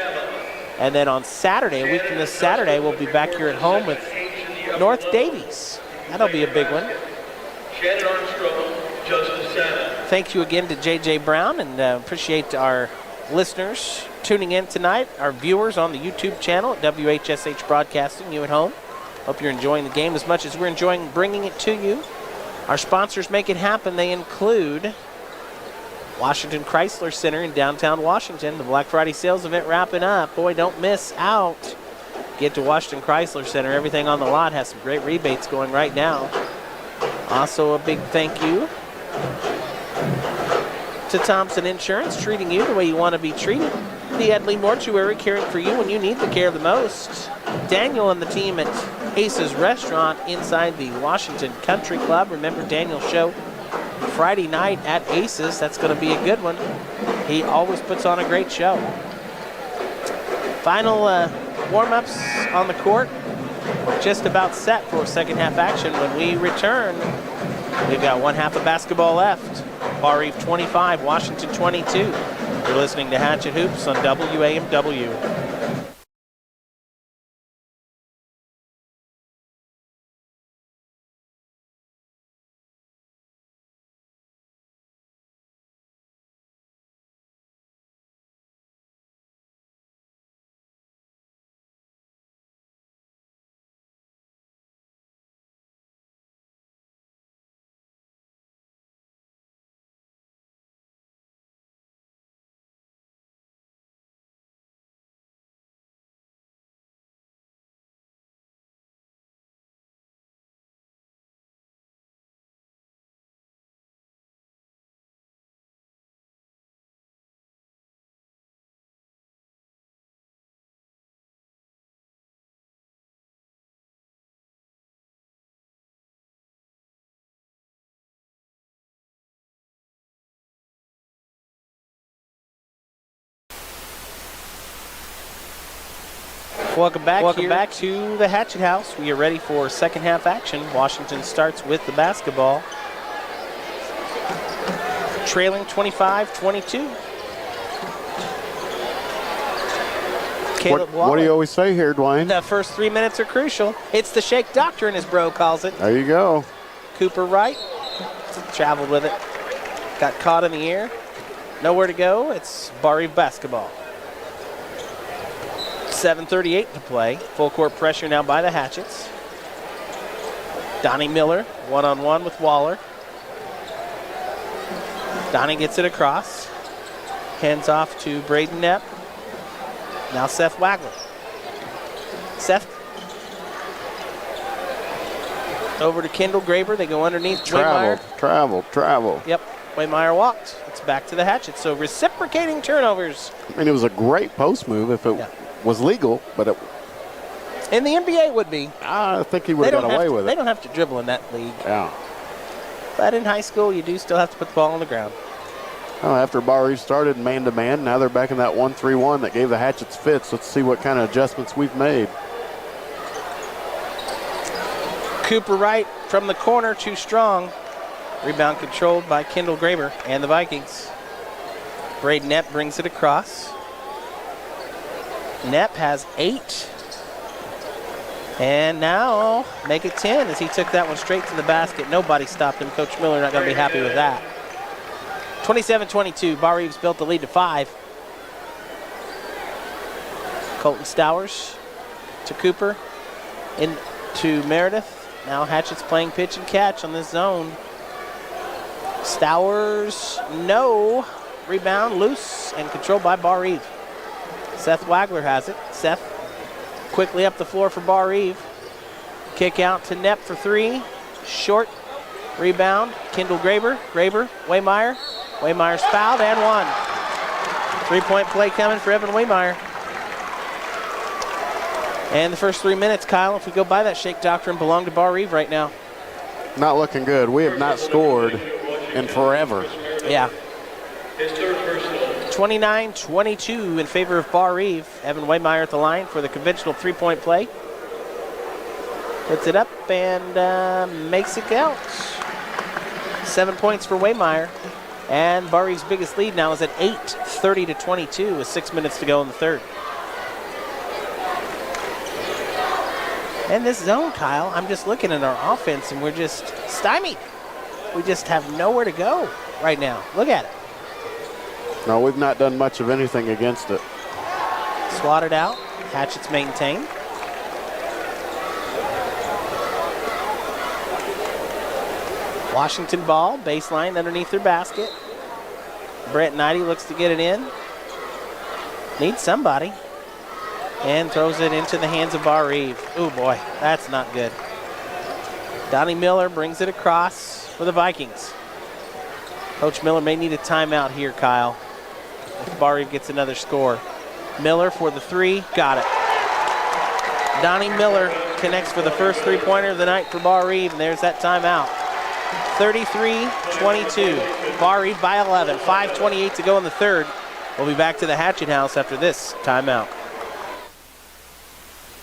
And then on Saturday, a week from this Saturday, we'll be back here at home with North Davies. That'll be a big one. Thank you again to J.J. Brown, and appreciate our listeners tuning in tonight, our viewers on the YouTube channel at WHSH Broadcasting, you at home. Hope you're enjoying the game as much as we're enjoying bringing it to you. Our sponsors make it happen. They include Washington Chrysler Center in downtown Washington. The Black Friday sales event wrapping up. Boy, don't miss out. Get to Washington Chrysler Center. Everything on the lot has some great rebates going right now. Also, a big thank you to Thompson Insurance, treating you the way you want to be treated. The Edley Mortuary, caring for you when you need the care the most. Daniel and the team at Ace's Restaurant inside the Washington Country Club. Remember Daniel's show Friday night at Ace's. That's going to be a good one. He always puts on a great show. Final warm-ups on the court. We're just about set for second half action. When we return, we've got one half of basketball left. Barr-Reeve 25, Washington 22. You're listening to Hatchet Hoops on WAMW. Welcome back to the Hatchet House. We are ready for second half action. Washington starts with the basketball. Trailing 25-22. What do you always say here, Dwayne? The first 3 minutes are crucial. It's the shake doctrine, as Bro calls it. There you go. Cooper Wright traveled with it. Got caught in the air. Nowhere to go. It's Barr-Reeve basketball. 7:38 to play. Full court pressure now by the Hatchets. Donnie Miller, one-on-one with Waller. Donnie gets it across. Hands off to Braden Knapp. Now Seth Wagler. Seth over to Kendall Graber. They go underneath Waymeyer. Travel. Yep, Waymeyer walked. It's back to the Hatchets. So reciprocating turnovers. I mean, it was a great post move if it was legal, but it... In the NBA it would be. I think he would have got away with it. They don't have to dribble in that league. Yeah. But in high school, you do still have to put the ball on the ground. Well, after Barr-Reeve started man-to-man, now they're back in that 1-3-1 that gave the Hatchets fits. Let's see what kind of adjustments we've made. Cooper Wright from the corner, too strong. Rebound controlled by Kendall Graber and the Vikings. Braden Knepp brings it across. Knepp has 8. And now make it 10 as he took that one straight to the basket. Nobody stopped him. Coach Miller not going to be happy with that. 27-22. Barr-Reeve's built the lead to 5. Colton Stowers to Cooper. Into Meredith. Now Hatchet's playing pitch and catch on this zone. Stowers, no. Rebound, loose, and controlled by Barr-Reeve. Seth Wagler has it. Seth quickly up the floor for Barr-Reeve. Kick out to Knepp for 3. Short. Rebound, Kendall Graber. Graber, Waymeyer. Waymeyer's fouled and 1. 3-point play coming for Evan Waymeyer. And the first 3 minutes, Kyle, if we go by that shake doctrine, belong to Barr-Reeve right now. Not looking good. We have not scored in forever. Yeah. His third personal. 29-22 in favor of Barr-Reeve. Evan Waymeyer at the line for the conventional 3-point play. Puts it up and makes it count. 7 points for Waymeyer. And Barr-Reeve's biggest lead now is at 8, 30-22 with 6 minutes to go in the third. And this zone, Kyle, I'm just looking at our offense and we're just stymied. We just have nowhere to go right now. Look at it. No, we've not done much of anything against it. Swatted out. Hatchet's maintained. Washington ball, baseline underneath their basket. Brett Knighty looks to get it in. Needs somebody. And throws it into the hands of Barr-Reeve. Oh boy, that's not good. Donnie Miller brings it across for the Vikings. Coach Miller may need a timeout here, Kyle, if Barr-Reeve gets another score. Miller for the 3, got it. Donnie Miller connects for the first 3-pointer of the night for Barr-Reeve, and there's that timeout. 33-22, Barr-Reeve by 11, 5:28 to go in the third. We'll be back to the Hatchet House after this timeout.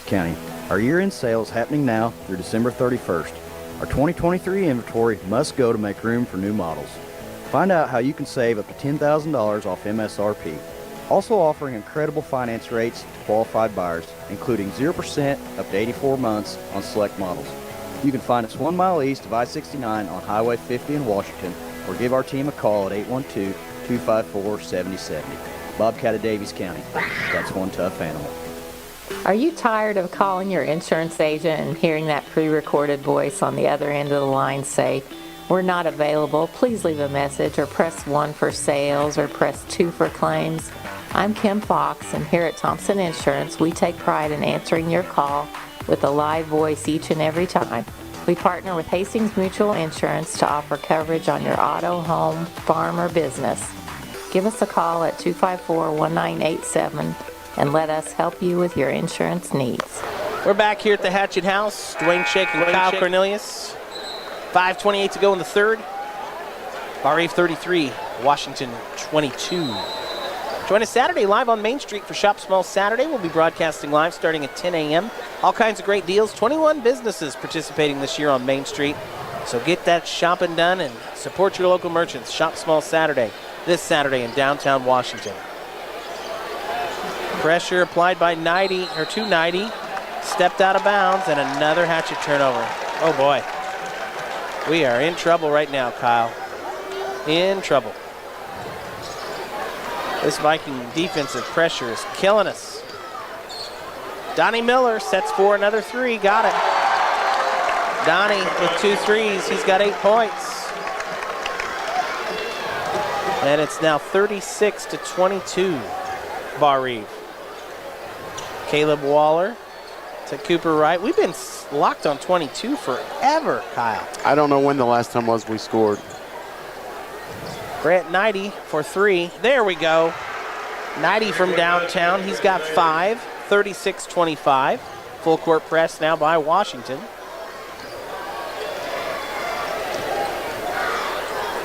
County. Our year-end sales happening now through December 31st. Our 2023 inventory must go to make room for new models. Find out how you can save up to $10,000 off MSRP. Also offering incredible finance rates to qualified buyers, including 0% up to 84 months on select models. You can find us 1 mile east of I-69 on Highway 50 in Washington, or give our team a call at 812-254-7070. Bobcat of Davies County. That's one tough animal. Are you tired of calling your insurance agent and hearing that pre-recorded voice on the other end of the line say, "We're not available, please leave a message," or press 1 for sales or press 2 for claims? I'm Kim Fox, and here at Thompson Insurance, we take pride in answering your call with a live voice each and every time. We partner with Hastings Mutual Insurance to offer coverage on your auto, home, farm, or business. Give us a call at 254-1987 and let us help you with your insurance needs. We're back here at the Hatchet House. Dwayne Shake and Kyle Cornelius. 5:28 to go in the third. Barr-Reeve 33, Washington 22. Join us Saturday live on Main Street for Shop Small Saturday. We'll be broadcasting live starting at 10 a.m. All kinds of great deals. 21 businesses participating this year on Main Street. So get that shopping done and support your local merchants. Shop Small Saturday, this Saturday in downtown Washington. Pressure applied by Knighty, or to Knighty. Stepped out of bounds, and another Hatchet turnover. Oh boy. We are in trouble right now, Kyle. In trouble. This Viking defensive pressure is killing us. Donnie Miller sets for another 3, got it. Donnie with 2 threes, he's got 8 points. And it's now 36-22, Barr-Reeve. Caleb Waller to Cooper Wright. We've been locked on 22 forever, Kyle. I don't know when the last time was we scored. Brett Knighty for 3. There we go. Knighty from downtown. He's got 5. 36-25. Full court press now by Washington.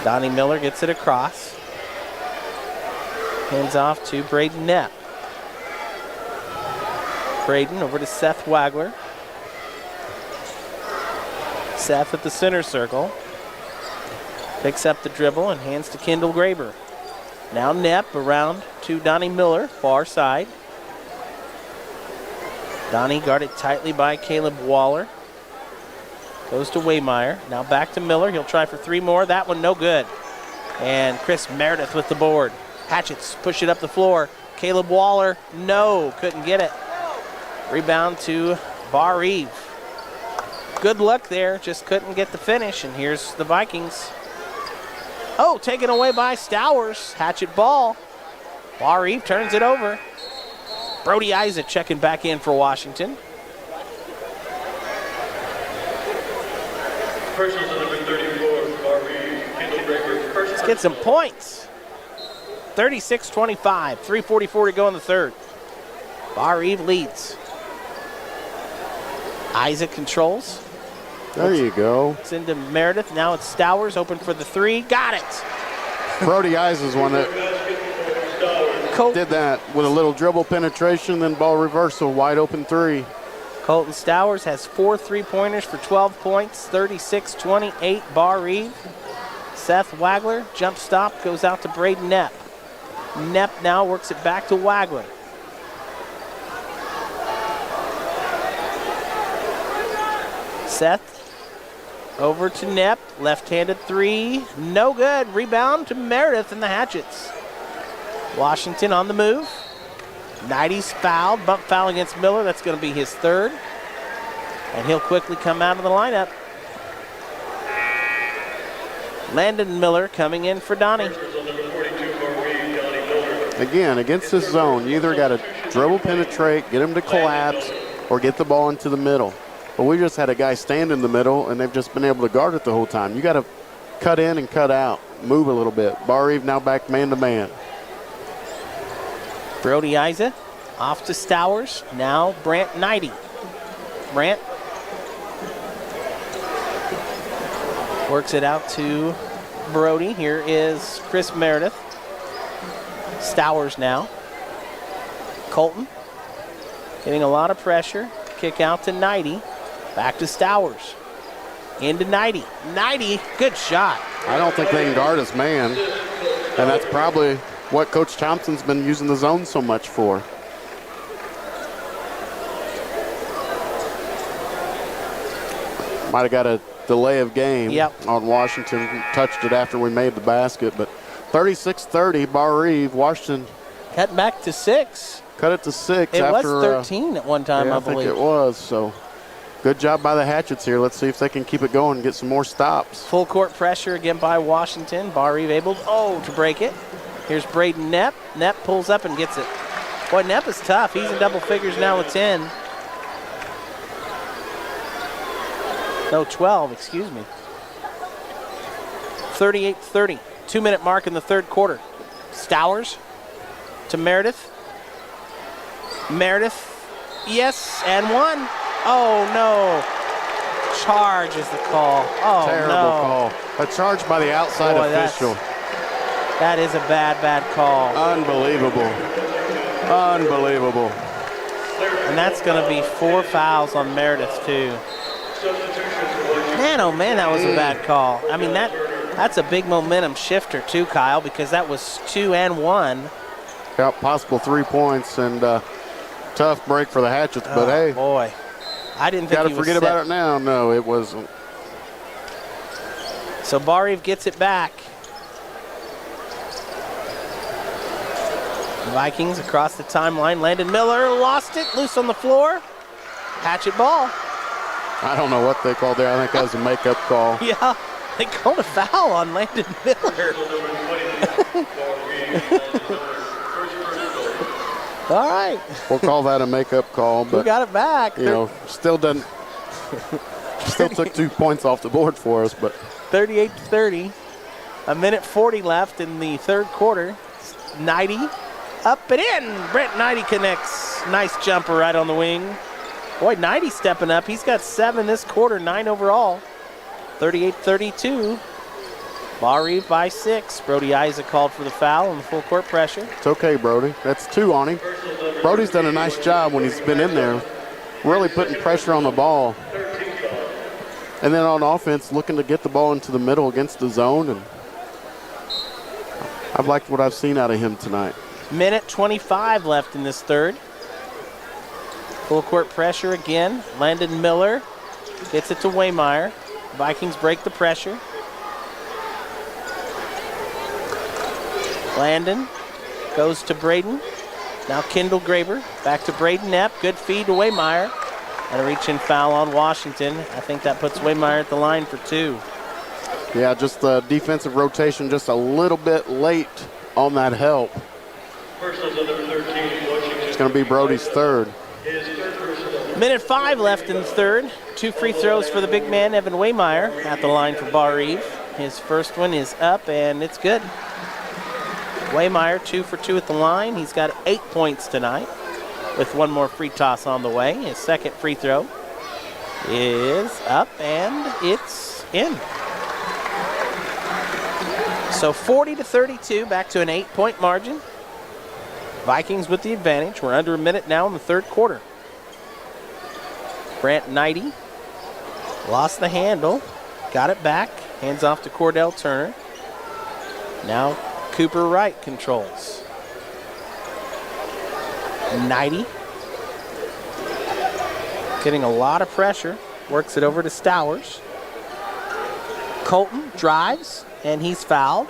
Donnie Miller gets it across. Hands off to Braden Knapp. Braden over to Seth Wagler. Seth at the center circle. Picks up the dribble and hands to Kendall Graber. Now Knapp around to Donnie Miller, far side. Donnie guarded tightly by Caleb Waller. Goes to Waymeyer. Now back to Miller. He'll try for 3 more. That one no good. And Chris Meredith with the board. Hatchets push it up the floor. Caleb Waller, no, couldn't get it. Rebound to Barr-Reeve. Good luck there, just couldn't get the finish. And here's the Vikings. Oh, taken away by Stowers. Hatchet ball. Barr-Reeve turns it over. Brody Isaac checking back in for Washington. Personals on number 34, Barr-Reeve, Kendall Graber. Let's get some points. 36-25, 3:44 to go in the third. Barr-Reeve leads. Isaac controls. There you go. It's into Meredith. Now it's Stowers open for the 3. Got it. Brody Eyes is one that did that with a little dribble penetration, then ball reversal, wide open 3. Colton Stowers has 4 3-pointers for 12 points, 36-28 Barr-Reeve. Seth Wagler, jump stop, goes out to Braden Knapp. Knapp now works it back to Wagler. Seth over to Knapp, left-handed 3, no good. Rebound to Meredith and the Hatchets. Washington on the move. Knighty's fouled, bump foul against Miller. That's going to be his 3rd. And he'll quickly come out of the lineup. Landon Miller coming in for Donnie. Again, against this zone, you either got to dribble penetrate, get him to collapse, or get the ball into the middle. But we just had a guy stand in the middle, and they've just been able to guard it the whole time. You got to cut in and cut out, move a little bit. Barr-Reeve now back man-to-man. Brody Isaac off to Stowers. Now Brant Knighty. Brant works it out to Brody. Here is Chris Meredith. Stowers now. Colton getting a lot of pressure. Kick out to Knighty. Back to Stowers. Into Knighty. Knighty, good shot. I don't think they can guard his man, and that's probably what Coach Thompson's been using the zone so much for. Might have got a delay of game on Washington. Touched it after we made the basket, but 36-30, Barr-Reeve. Washington cut back to 6. Cut it to 6. It after, was 13 at one time, yeah, I believe. I think it was. So good job by the Hatchets here. Let's see if they can keep it going and get some more stops. Full court pressure again by Washington. Barr-Reeve able to break it. Here's Braden Knapp. Knapp pulls up and gets it. Boy, Knapp is tough. He's in double figures now with 10. No, 12, excuse me. 38-30. 2-minute mark in the third quarter. Stowers to Meredith. Meredith, yes, and 1. Oh, no. Charge is the call. Oh, terrible no. call. A charge by the outside official. That is a bad call. Unbelievable. Unbelievable. And that's going to be 4 fouls on Meredith, too. Man, oh, man, that was a bad call. I mean, that's a big momentum shifter, too, Kyle, because that was 2 and 1. Yeah, possible 3 points, and tough break for the Hatchets, but hey. Boy. I didn't think got to he was forget set. about it now. No, it wasn't. So Barr-Reeve gets it back. Vikings across the timeline. Landon Miller lost it, loose on the floor. Hatchet ball. I don't know what they called there. I think that was a makeup call. Yeah, they called a foul on Landon Miller. All right. We'll call that a makeup call, but we got it back. You know, still took 2 points off the board for us, but 38-30. 1:40 left in the third quarter. Knighty up and in. Brent Knighty connects. Nice jumper right on the wing. Boy, Knighty stepping up. He's got 7 this quarter, 9 overall. 38-32. Barr-Reeve by 6. Brody Isaac called for the foul on the full court pressure. It's okay, Brody. That's 2 on him. Brody's done a nice job when he's been in there, really putting pressure on the ball. And then on offense, looking to get the ball into the middle against the zone. And I've liked what I've seen out of him tonight. Minute 25 left in this third. Full court pressure again. Landon Miller gets it to Waymeyer. Vikings break the pressure. Landon goes to Braden. Now Kendall Graber. Back to Braden Epp. Good feed to Waymeyer. And a reach-in foul on Washington. I think that puts Waymeyer at the line for 2. Yeah, just the defensive rotation just a little bit late on that help. Personals on number 13, Washington. It's going to be Brody's third. His third personal. Minute 5 left in the third. 2 free throws for the big man, Evan Waymeyer, at the line for Barr-Reeve. His first one is up, and it's good. Waymeyer 2 for 2 at the line. He's got 8 points tonight with one more free toss on the way. His second free throw is up, and it's in. So 40-32, back to an 8-point margin. Vikings with the advantage. We're under a minute now in the third quarter. Brant Knighty lost the handle, got it back, hands off to Cordell Turner. Now Cooper Wright controls. Knighty getting a lot of pressure, works it over to Stowers. Colton drives, and he's fouled.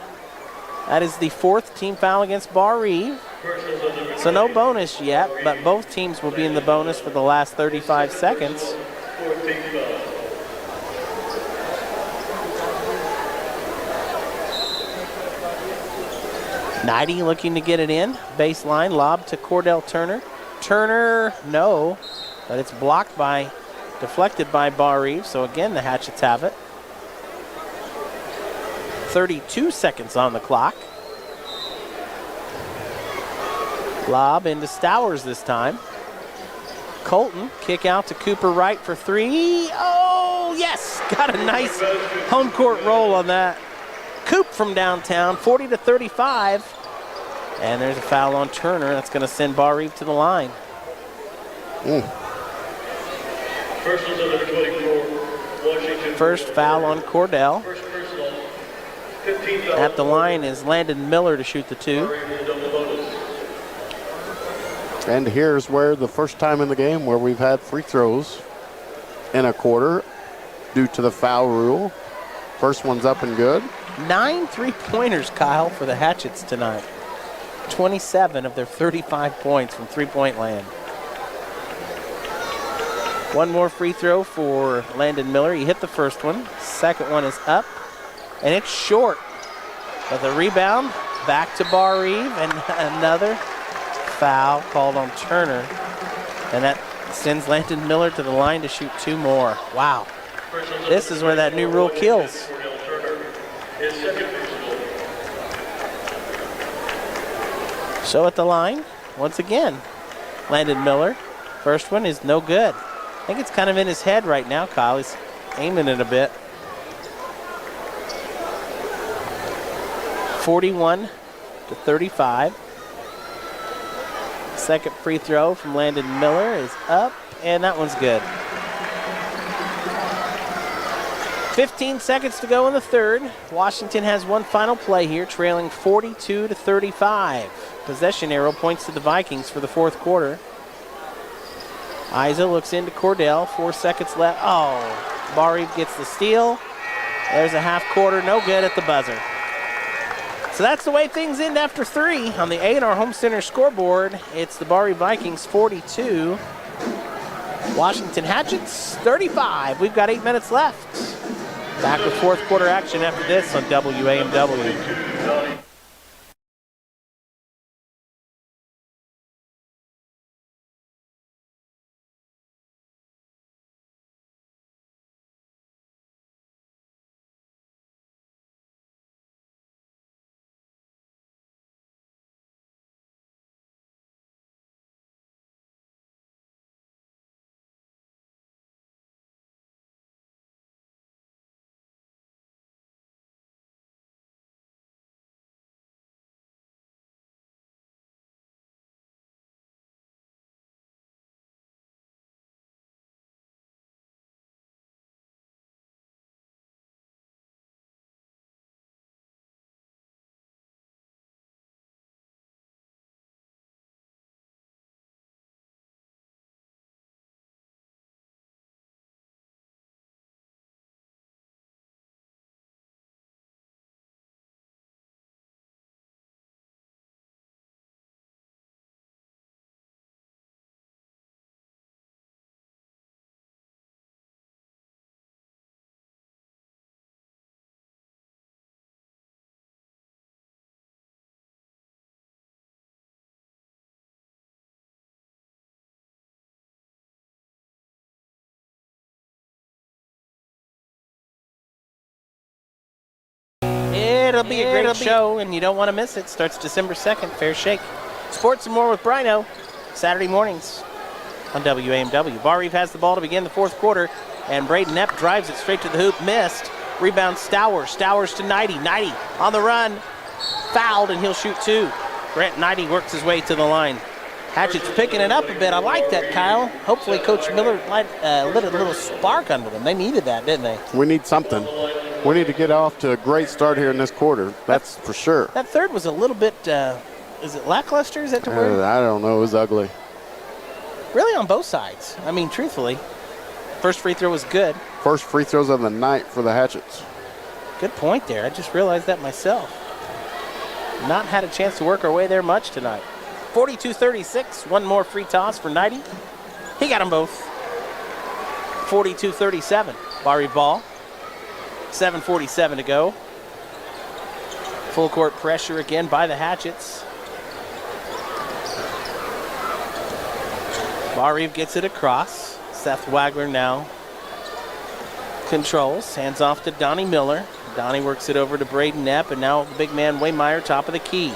That is the 4th team foul against Barr-Reeve. So no bonus yet, but both teams will be in the bonus for the last 35 seconds. 14 foul. Knighty looking to get it in. Baseline, lob to Cordell Turner. Turner, no, but it's blocked by, deflected by Barr-Reeve. So again, the Hatchets have it. 32 seconds on the clock. Lob into Stowers this time. Colton, kick out to Cooper Wright for 3. Oh, yes, got a nice home court roll on that. Coop from downtown, 40-35. And there's a foul on Turner. That's going to send Barr-Reeve to the line. Personals on number 24, Washington. First foul on Cordell. First personal. 15 foul. At the line is Landon Miller to shoot the 2. Double bonus. And here's where the first time in the game where we've had free throws in a quarter due to the foul rule. First one's up and good. 9 3-pointers, Kyle, for the Hatchets tonight. 27 of their 35 points from three-point land. One more free throw for Landon Miller. He hit the first one. Second one is up, and it's short. But the rebound, back to Barr-Reeve, and another foul called on Turner. And that sends Landon Miller to the line to shoot 2 more. Wow. This is where that new rule kills. His second personal. So at the line, once again, Landon Miller. First one is no good. I think it's kind of in his head right now, Kyle. He's aiming it a bit. 41-35. Second free throw from Landon Miller is up, and that one's good. 15 seconds to go in the third. Washington has one final play here, trailing 42-35. Possession arrow points to the Vikings for the fourth quarter. Isa looks into Cordell, 4 seconds left. Oh, Barr-Reeve gets the steal. There's a half quarter, no good at the buzzer. So that's the way things end after 3. On the A&R Home Center scoreboard, it's the Barr-Reeve Vikings 42, Washington Hatchets 35. We've got 8 minutes left. Back with fourth quarter action after this on WAMW. It'll be a great show, and you don't want to miss it. Starts December 2nd, Fair Shake. Sports and more with Brino, Saturday mornings on WAMW. Barr-Reeve has the ball to begin the fourth quarter, and Braden Knapp drives it straight to the hoop, missed. Rebound Stowers. Stowers to Knighty. Knighty on the run. Fouled, and he'll shoot two. Brent Knighty works his way to the line. Hatchet's picking it up a bit. I like that, Kyle. Hopefully Coach Miller lit a little spark under them. They needed that, didn't they? We need something. We need to get off to a great start here in this quarter. That's for sure. That third was a little bit, is it lackluster? Is that the word? I don't know. It was ugly. Really on both sides. I mean, truthfully. First free throw was good. First free throws of the night for the Hatchets. Good point there. I just realized that myself. Not had a chance to work our way there much tonight. 42-36. One more free toss for Knighty. He got them both. 42-37. Barr-Reeve ball. 7:47 to go. Full court pressure again by the Hatchets. Barr-Reeve gets it across. Seth Wagler now controls. Hands off to Donnie Miller. Donnie works it over to Braden Knapp, and now the big man Waymeyer top of the key.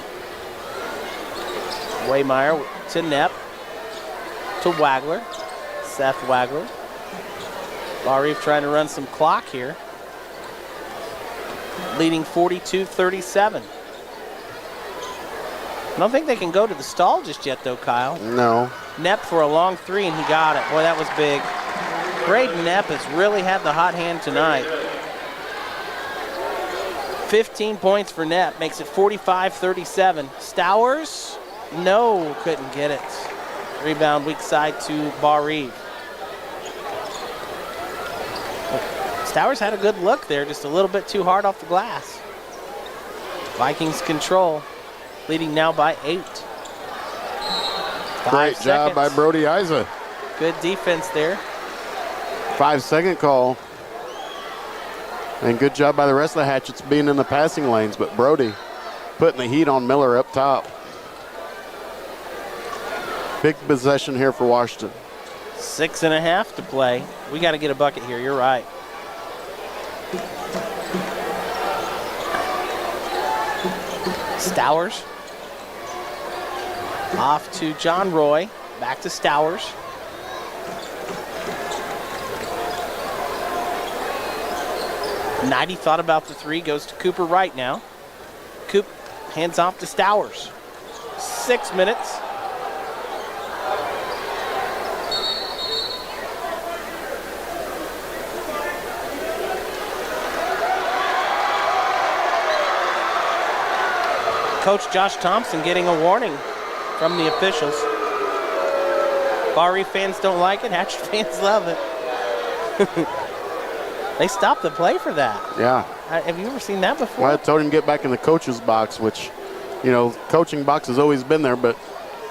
Waymeyer to Knapp, to Wagler. Seth Wagler. Barr-Reeve trying to run some clock here. Leading 42-37. I don't think they can go to the stall just yet, though, Kyle. No. Knapp for a long three, and he got it. Boy, that was big. Braden Knapp has really had the hot hand tonight. 15 points for Knapp, makes it 45-37. Stowers, no, couldn't get it. Rebound weak side to Barr-Reeve. Stowers had a good look there, just a little bit too hard off the glass. Vikings control, leading now by 8. Great job by Brody Isa. Good defense there. 5-second call. And good job by the rest of the Hatchets being in the passing lanes, but Brody putting the heat on Miller up top. Big possession here for Washington. 6.5 to play. We got to get a bucket here, you're right. Stowers. Off to John Roy. Back to Stowers. Knighty thought about the three, goes to Cooper Wright now. Coop hands off to Stowers. 6 minutes. Coach Josh Thompson getting a warning from the officials. Barr-Reeve fans don't like it, Hatchet fans love it. They stopped the play for that. Yeah. Have you ever seen that before? Well, I told him to get back in the coach's box, which, you know, coaching box has always been there, but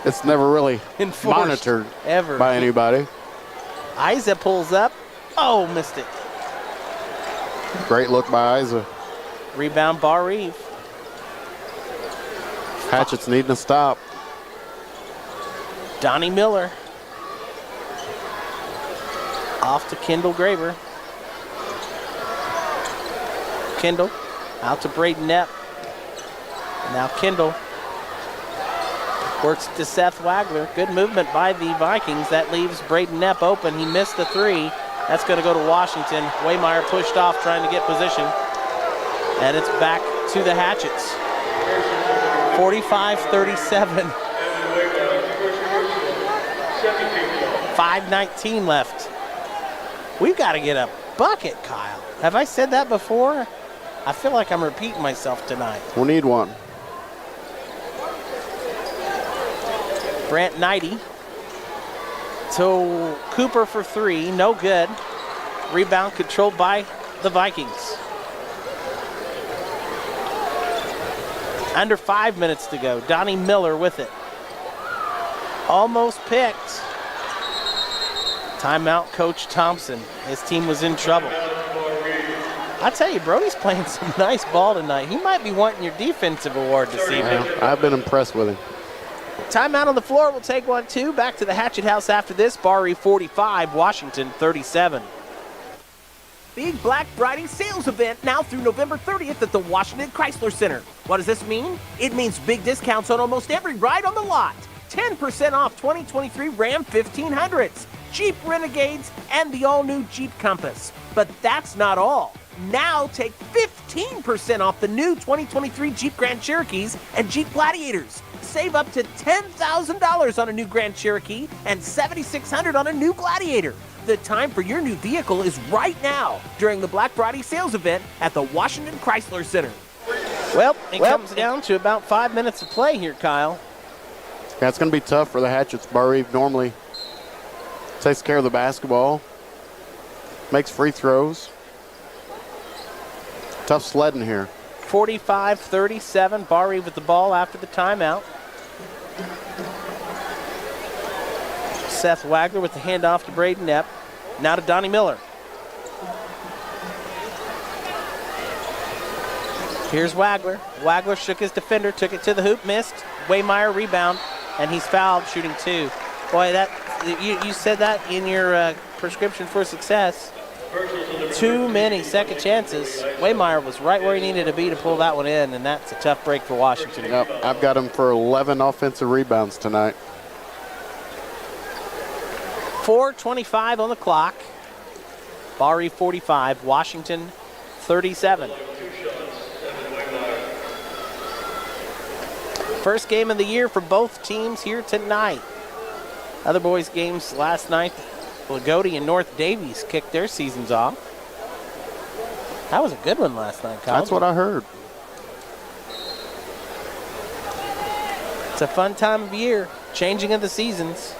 it's never really enforced, monitored ever by anybody. Isa pulls up. Oh, missed it. Great look by Isa. Rebound Barr-Reeve. Hatchet's needing to stop. Donnie Miller. Off to Kendall Graber. Kendall out to Braden Knapp. Now Kendall works to Seth Wagler. Good movement by the Vikings. That leaves Braden Knapp open. He missed the three. That's going to go to Washington. Waymeyer pushed off trying to get position. And it's back to the Hatchets. 45-37. 5:19 left. We've got to get a bucket, Kyle. Have I said that before? I feel like I'm repeating myself tonight. We'll need one. Brant Knighty to Cooper for three. No good. Rebound controlled by the Vikings. Under 5 minutes to go. Donnie Miller with it. Almost picked. Timeout, Coach Thompson. His team was in trouble. I tell you, Brody's playing some nice ball tonight. He might be wanting your defensive award this evening. I've been impressed with him. Timeout on the floor. We'll take 1-2. Back to the Hatchet House after this. Barr-Reeve 45, Washington 37. big Black Friday sales event now through November 30th at the Washington Chrysler Center. What does this mean? It means big discounts on almost every ride on the lot. 10% off 2023 Ram 1500s, Jeep Renegades, and the all-new Jeep Compass. But that's not all. Now take 15% off the new 2023 Jeep Grand Cherokees and Jeep Gladiators. Save up to $10,000 on a new Grand Cherokee and $7,600 on a new Gladiator. The time for your new vehicle is right now during the Black Friday sales event at the Washington Chrysler Center. Well, it comes down to about 5 minutes of play here, Kyle. Yeah, it's going to be tough for the Hatchets. Barr-Reeve normally takes care of the basketball, makes free throws. Tough sledding here. 45-37, Barr-Reeve with the ball after the timeout. Seth Wagler with the handoff to Braden Knapp. Now to Donnie Miller. Here's Wagler. Wagler shook his defender, took it to the hoop, missed. Waymeyer rebound, and he's fouled shooting two. Boy, that you said that in your prescription for success. Too many second chances. Waymeyer was right where he needed to be to pull that one in, and that's a tough break for Washington. Yep, I've got him for 11 offensive rebounds tonight. 4:25 on the clock. Barr-Reeve 45, Washington 37. First game of the year for both teams here tonight. Other boys' games last night, Lagodi and North Davies kicked their seasons off. That was a good one last night, Kyle. That's what I heard. It's a fun time of year, changing of the seasons.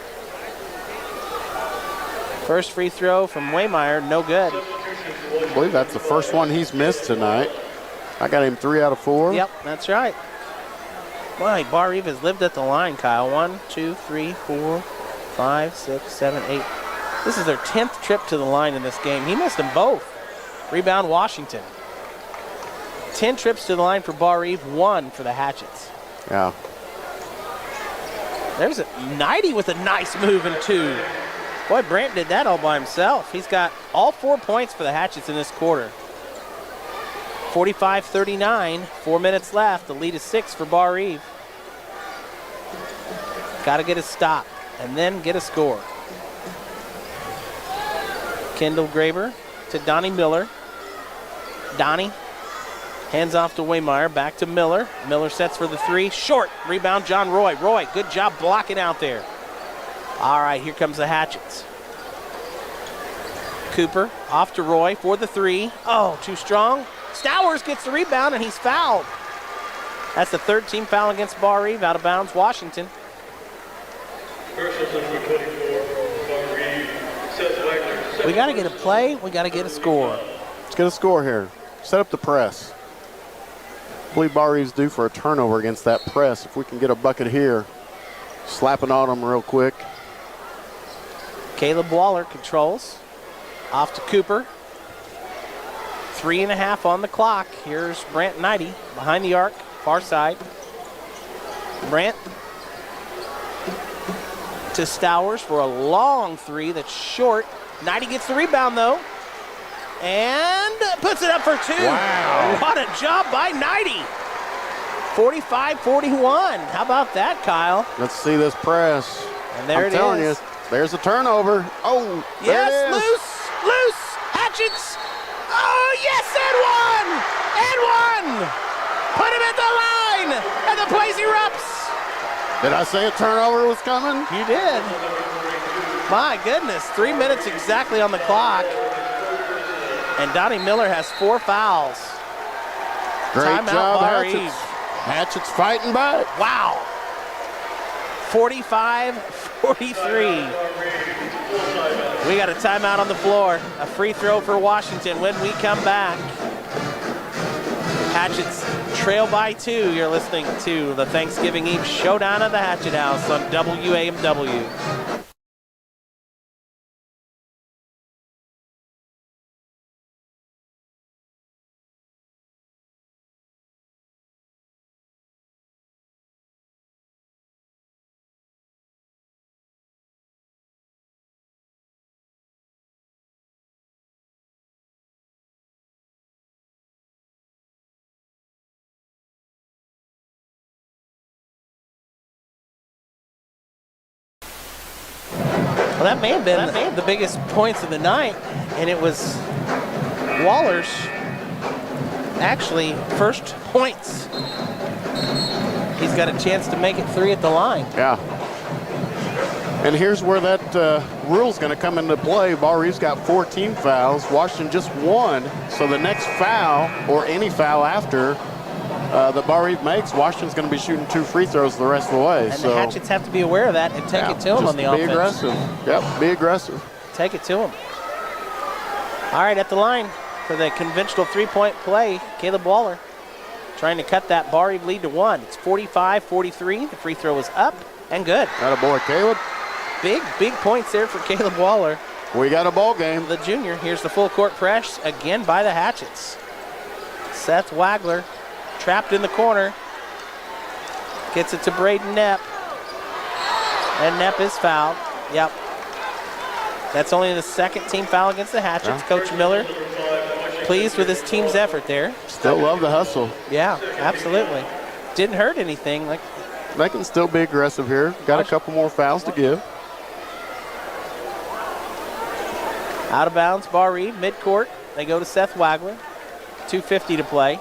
First free throw from Waymeyer, no good. I believe that's the first one he's missed tonight. I got him 3 out of 4. Yep, that's right. Boy, Barr-Reeve has lived at the line, Kyle. 1, 2, 3, 4, 5, 6, 7, 8. This is their 10th trip to the line in this game. He missed them both. Rebound Washington. 10 trips to the line for Barr-Reeve, 1 for the Hatchets. Yeah. There's a Knighty with a nice move in 2. Boy, Brant did that all by himself. He's got all 4 points for the Hatchets in this quarter. 45-39, 4 minutes left. The lead is 6 for Barr-Reeve. Got to get a stop and then get a score. Kendall Graber to Donnie Miller. Donnie hands off to Waymeyer, back to Miller. Miller sets for the 3, short. Rebound John Roy. Roy, good job blocking out there. All right, here comes the Hatchets. Cooper off to Roy for the 3. Oh, too strong. Stowers gets the rebound, and he's fouled. That's the third team foul against Barr-Reeve. Out of bounds, Washington. Personal number 24, Barr-Reeve, Seth Wagner. We got to get a play. We got to get a score. Let's get a score here. Set up the press. I believe Barr-Reeve's due for a turnover against that press. If we can get a bucket here, slap it on them real quick. Caleb Waller controls. Off to Cooper. 3.5 on the clock. Here's Brant Knighty behind the arc, far side. Brant to Stowers for a long 3 that's short. Knighty gets the rebound though, and puts it up for 2. Wow. What a job by Knighty. 45-41. How about that, Kyle? Let's see this press. And there I'm telling you, there's a turnover. Oh, there Yes, it is. loose. Hatchets. Oh, yes, and one. Put him at the line, and the place erupts. Did I say a turnover was coming? You did. My goodness, 3 minutes exactly on the clock. And Donnie Miller has 4 fouls. Great Timeout, job, Barr-Reeve. Hatchets. Hatchets fighting back. Wow. 45-43. We got a timeout on the floor. A free throw for Washington when we come back. Hatchets trail by 2. You're listening to the Thanksgiving Eve Showdown at the Hatchet House on WAMW. Well, that may have been the biggest points of the night, and it was Waller's actually first points. He's got a chance to make it 3 at the line. Yeah. And here's where that rule's going to come into play. Barr-Reeve's got 14 fouls. Washington just 1. So the next foul, or any foul after that Barr-Reeve makes, Washington's going to be shooting 2 free throws the rest of the way. And so the Hatchets have to be aware of that and take it to him on the offense. Be aggressive. Yep, be aggressive. Take it to him. All right, at the line for the conventional 3-point play, Caleb Waller trying to cut that Barr-Reeve lead to 1. It's 45-43. The free throw is up and good. Attaboy, Caleb. Big points there for Caleb Waller. We got a ball game. The junior. Here's the full court press again by the Hatchets. Seth Wagler trapped in the corner. Gets it to Braden Knapp. And Knapp is fouled. Yep. That's only the second team foul against the Hatchets. Yeah. Coach Miller pleased with his team's effort there. Still love the hustle. Yeah, absolutely. Didn't hurt anything. They can still be aggressive here. Got a couple more fouls to give. Out of bounds, Barr-Reeve, midcourt. They go to Seth Wagler. 2:50 to play.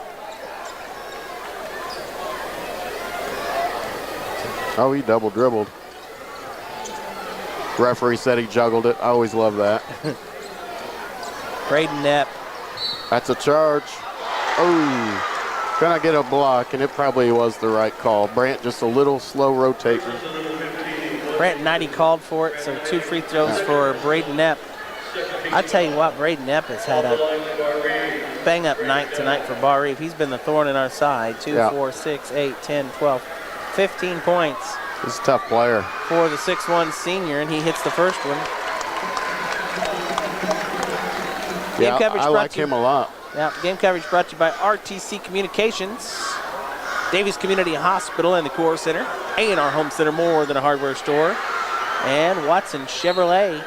Oh, he double dribbled. Referee said he juggled it. I always love that. Braden Knapp. That's a charge. Oh, gonna get a block, and it probably was the right call. Brant just a little slow rotating. Brant Knighty called for it, so 2 free throws for Braden Knapp. I tell you what, Braden Knapp has had a bang-up night tonight for Barr-Reeve. He's been the thorn in our side. 2, 4, 6, 8, 10, 12, 15 points. He's a tough player. For the 6'1 senior, and he hits the first one. Yeah, I like him a lot. Yeah, game coverage brought to you by RTC Communications, Davies Community Hospital and the Core Center, A&R Home Center, more than a hardware store, and Watson Chrysler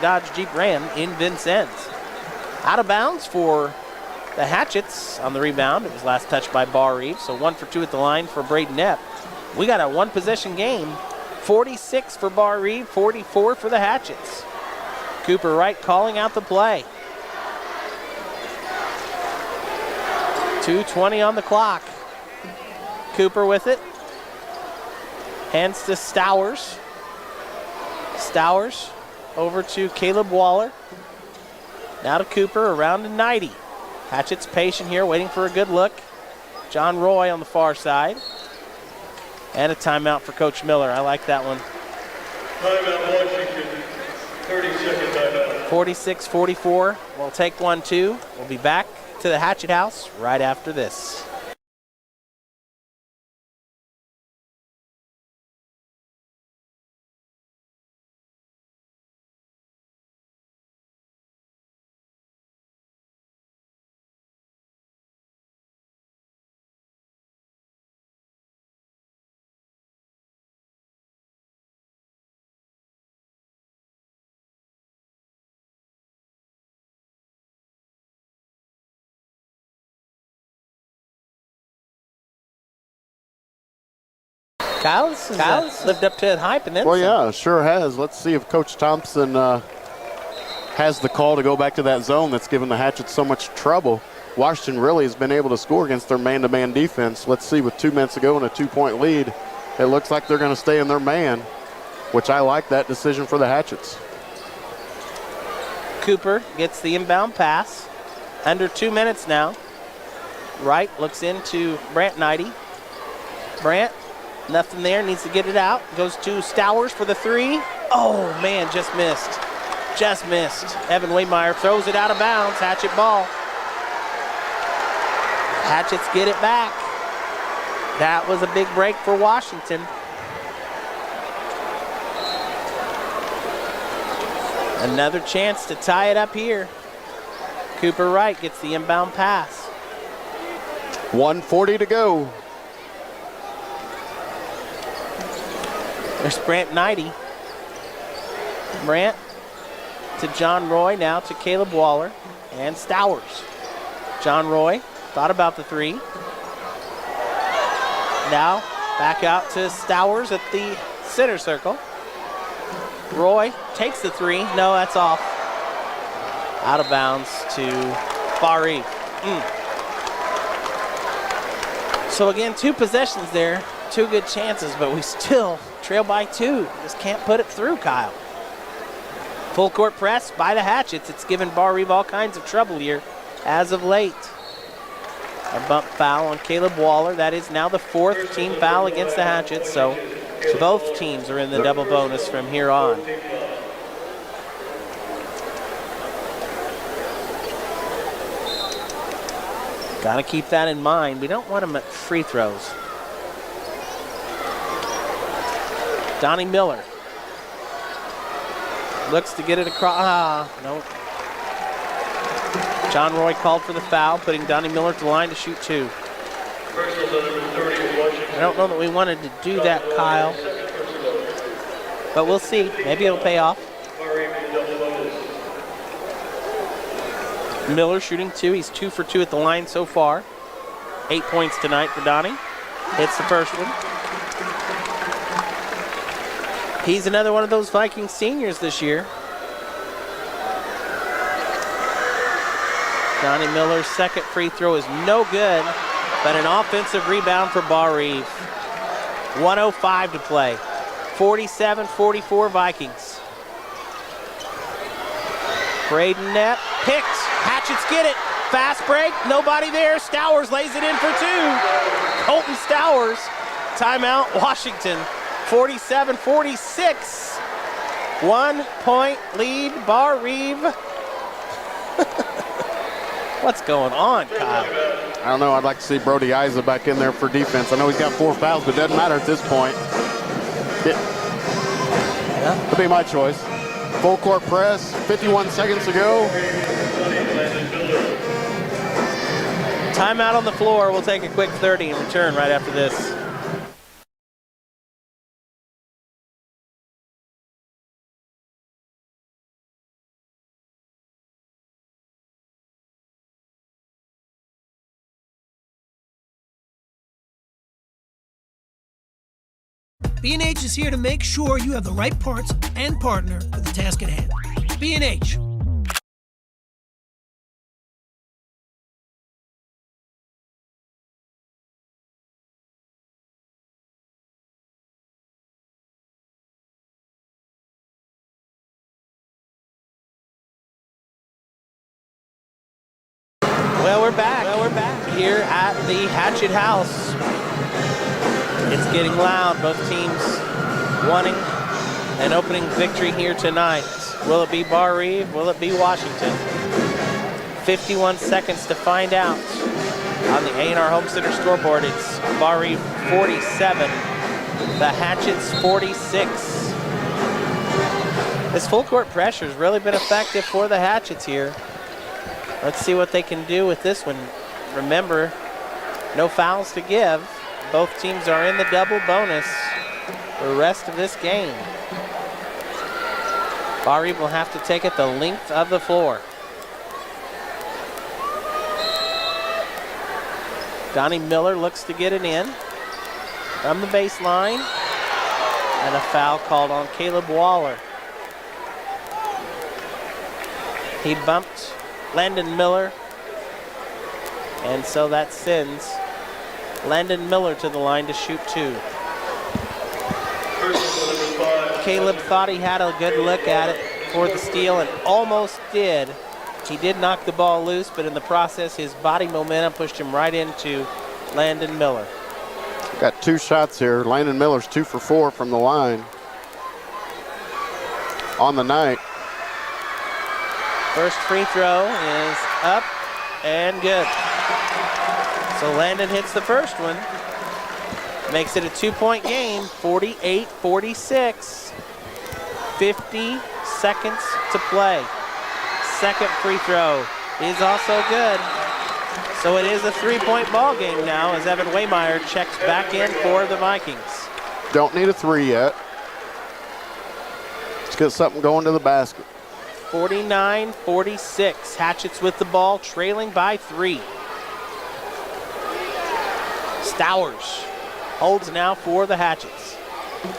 Dodge Jeep Ram in Vincennes. Out of bounds for the Hatchets on the rebound. It was last touched by Barr-Reeve, so 1 for 2 at the line for Braden Knapp. We got a 1-possession game. 46 for Barr-Reeve, 44 for the Hatchets. Cooper Wright calling out the play. 2:20 on the clock. Cooper with it. Hands to Stowers. Stowers over to Caleb Waller. Now to Cooper, around to Knighty. Hatchet's patient here, waiting for a good look. John Roy on the far side. And a timeout for Coach Miller. I like that one. Timeout Washington, 30-second timeout. 46-44. We'll take 1, 2. We'll be back to the Hatchet House right after this. Kyle, this has lived up to the hype and then some. Yeah, sure has. Let's see if Coach Thompson has the call to go back to that zone that's given the Hatchets so much trouble. Washington really has been able to score against their man-to-man defense. Let's see, with 2 minutes to go and a 2-point lead, it looks like they're going to stay in their man, which I like that decision for the Hatchets. Cooper gets the inbound pass. Under 2 minutes now. Wright looks into Brant Knighty. Brant, nothing there, needs to get it out. Goes to Stowers for the 3. Oh, man, just missed. Just missed. Evan Waymeyer throws it out of bounds. Hatchet ball. Hatchets get it back. That was a big break for Washington. Another chance to tie it up here. Cooper Wright gets the inbound pass. 1:40 to go. There's Brant Knighty. Brant to John Roy, now to Caleb Waller and Stowers. John Roy thought about the 3. Now back out to Stowers at the center circle. Roy takes the three. No, that's off. Out of bounds to Barr-Reeve. So again, 2 possessions there, 2 good chances, but we still trail by 2. Just can't put it through, Kyle. Full court press by the Hatchets. It's given Barr-Reeve all kinds of trouble here as of late. A bump foul on Caleb Waller. That is now the 4th team foul against the Hatchets, so both teams are in the double bonus from here on. Got to keep that in mind. We don't want them at free throws. Donnie Miller looks to get it across. Nope. John Roy called for the foul, putting Donnie Miller to the line to shoot 2. I don't know that we wanted to do that, Kyle, but we'll see. Maybe it'll pay off. Miller shooting 2. He's 2 for 2 at the line so far. 8 points tonight for Donnie. Hits the first one. He's another one of those Viking seniors this year. Donnie Miller's second free throw is no good, but an offensive rebound for Barr-Reeve. 1:05 to play. 47-44 Vikings. Braden Knapp picked. Hatchets get it. Fast break. Nobody there. Stowers lays it in for 2. Colton Stowers. Timeout, Washington. 47-46. 1 point lead, Barr-Reeve. What's going on, Kyle? I don't know. I'd like to see Brody Isa back in there for defense. I know he's got 4 fouls, but it doesn't matter at this point. Could be my choice. Full court press, 51 seconds to go. Timeout on the floor. We'll take a quick 30 and return right after this. B&H is here to make sure you have the right parts and partner for the task at hand. B&H. Well, we're back here at the Hatchet House. It's getting loud. Both teams wanting an opening victory here tonight. Will it be Barr-Reeve? Will it be Washington? 51 seconds to find out. On the A&R Home Center scoreboard, it's Barr-Reeve 47, the Hatchets 46. This full court pressure has really been effective for the Hatchets here. Let's see what they can do with this one. Remember, no fouls to give. Both teams are in the double bonus for the rest of this game. Barr-Reeve will have to take it the length of the floor. Donnie Miller looks to get it in from the baseline. And a foul called on Caleb Waller. He bumped Landon Miller. And so that sends Landon Miller to the line to shoot 2. Caleb thought he had a good look at it for the steal and almost did. He did knock the ball loose, but in the process, his body momentum pushed him right into Landon Miller. Got 2 shots here. Landon Miller's 2 for 4 from the line on the night. First free throw is up and good. So Landon hits the first one. Makes it a 2-point game, 48-46. 50 seconds to play. Second free throw is also good. So it is a 3-point ball game now as Evan Waymeyer checks back in for the Vikings. Don't need a 3 yet. Let's get something going to the basket. 49-46. Hatchets with the ball, trailing by 3. Stowers holds now for the Hatchets.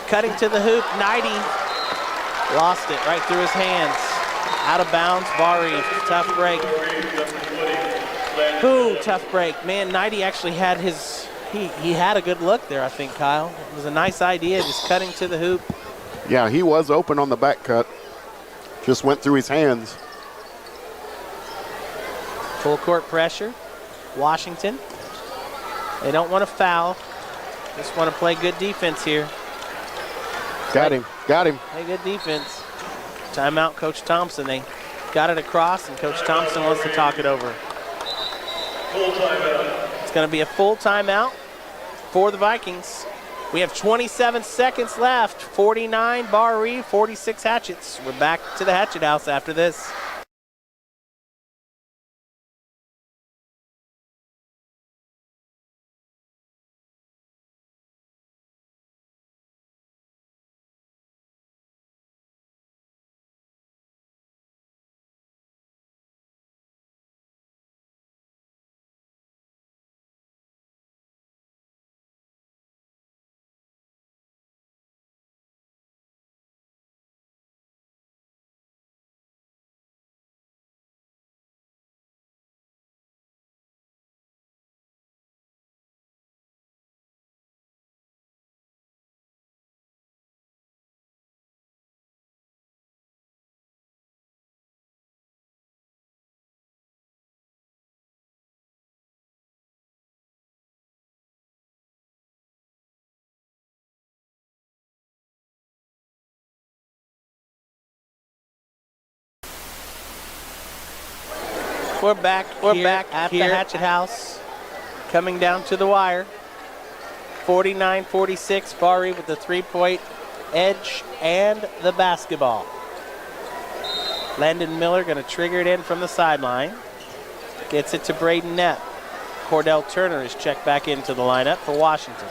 Cutting to the hoop, 90. Lost it right through his hands. Out of bounds, Barr-Reeve. Tough break. Ooh, tough break. Man, Knighty actually had he had a good look there, I think, Kyle. It was a nice idea, just cutting to the hoop. Yeah, he was open on the back cut. Just went through his hands. Full court pressure. Washington. They don't want to foul. Just want to play good defense here. Got him. Play good defense. Timeout, Coach Thompson. They got it across, and Coach Thompson wants to talk it over. Full timeout. It's going to be a full timeout for the Vikings. We have 27 seconds left. 49 Barr-Reeve, 46 Hatchets. We're back to the Hatchet House after this. We're back at the Hatchet House, coming down to the wire. 49-46, Barr-Reeve with the three-point edge and the basketball. Landon Miller going to trigger it in from the sideline. Gets it to Braden Knapp. Cordell Turner is checked back into the lineup for Washington.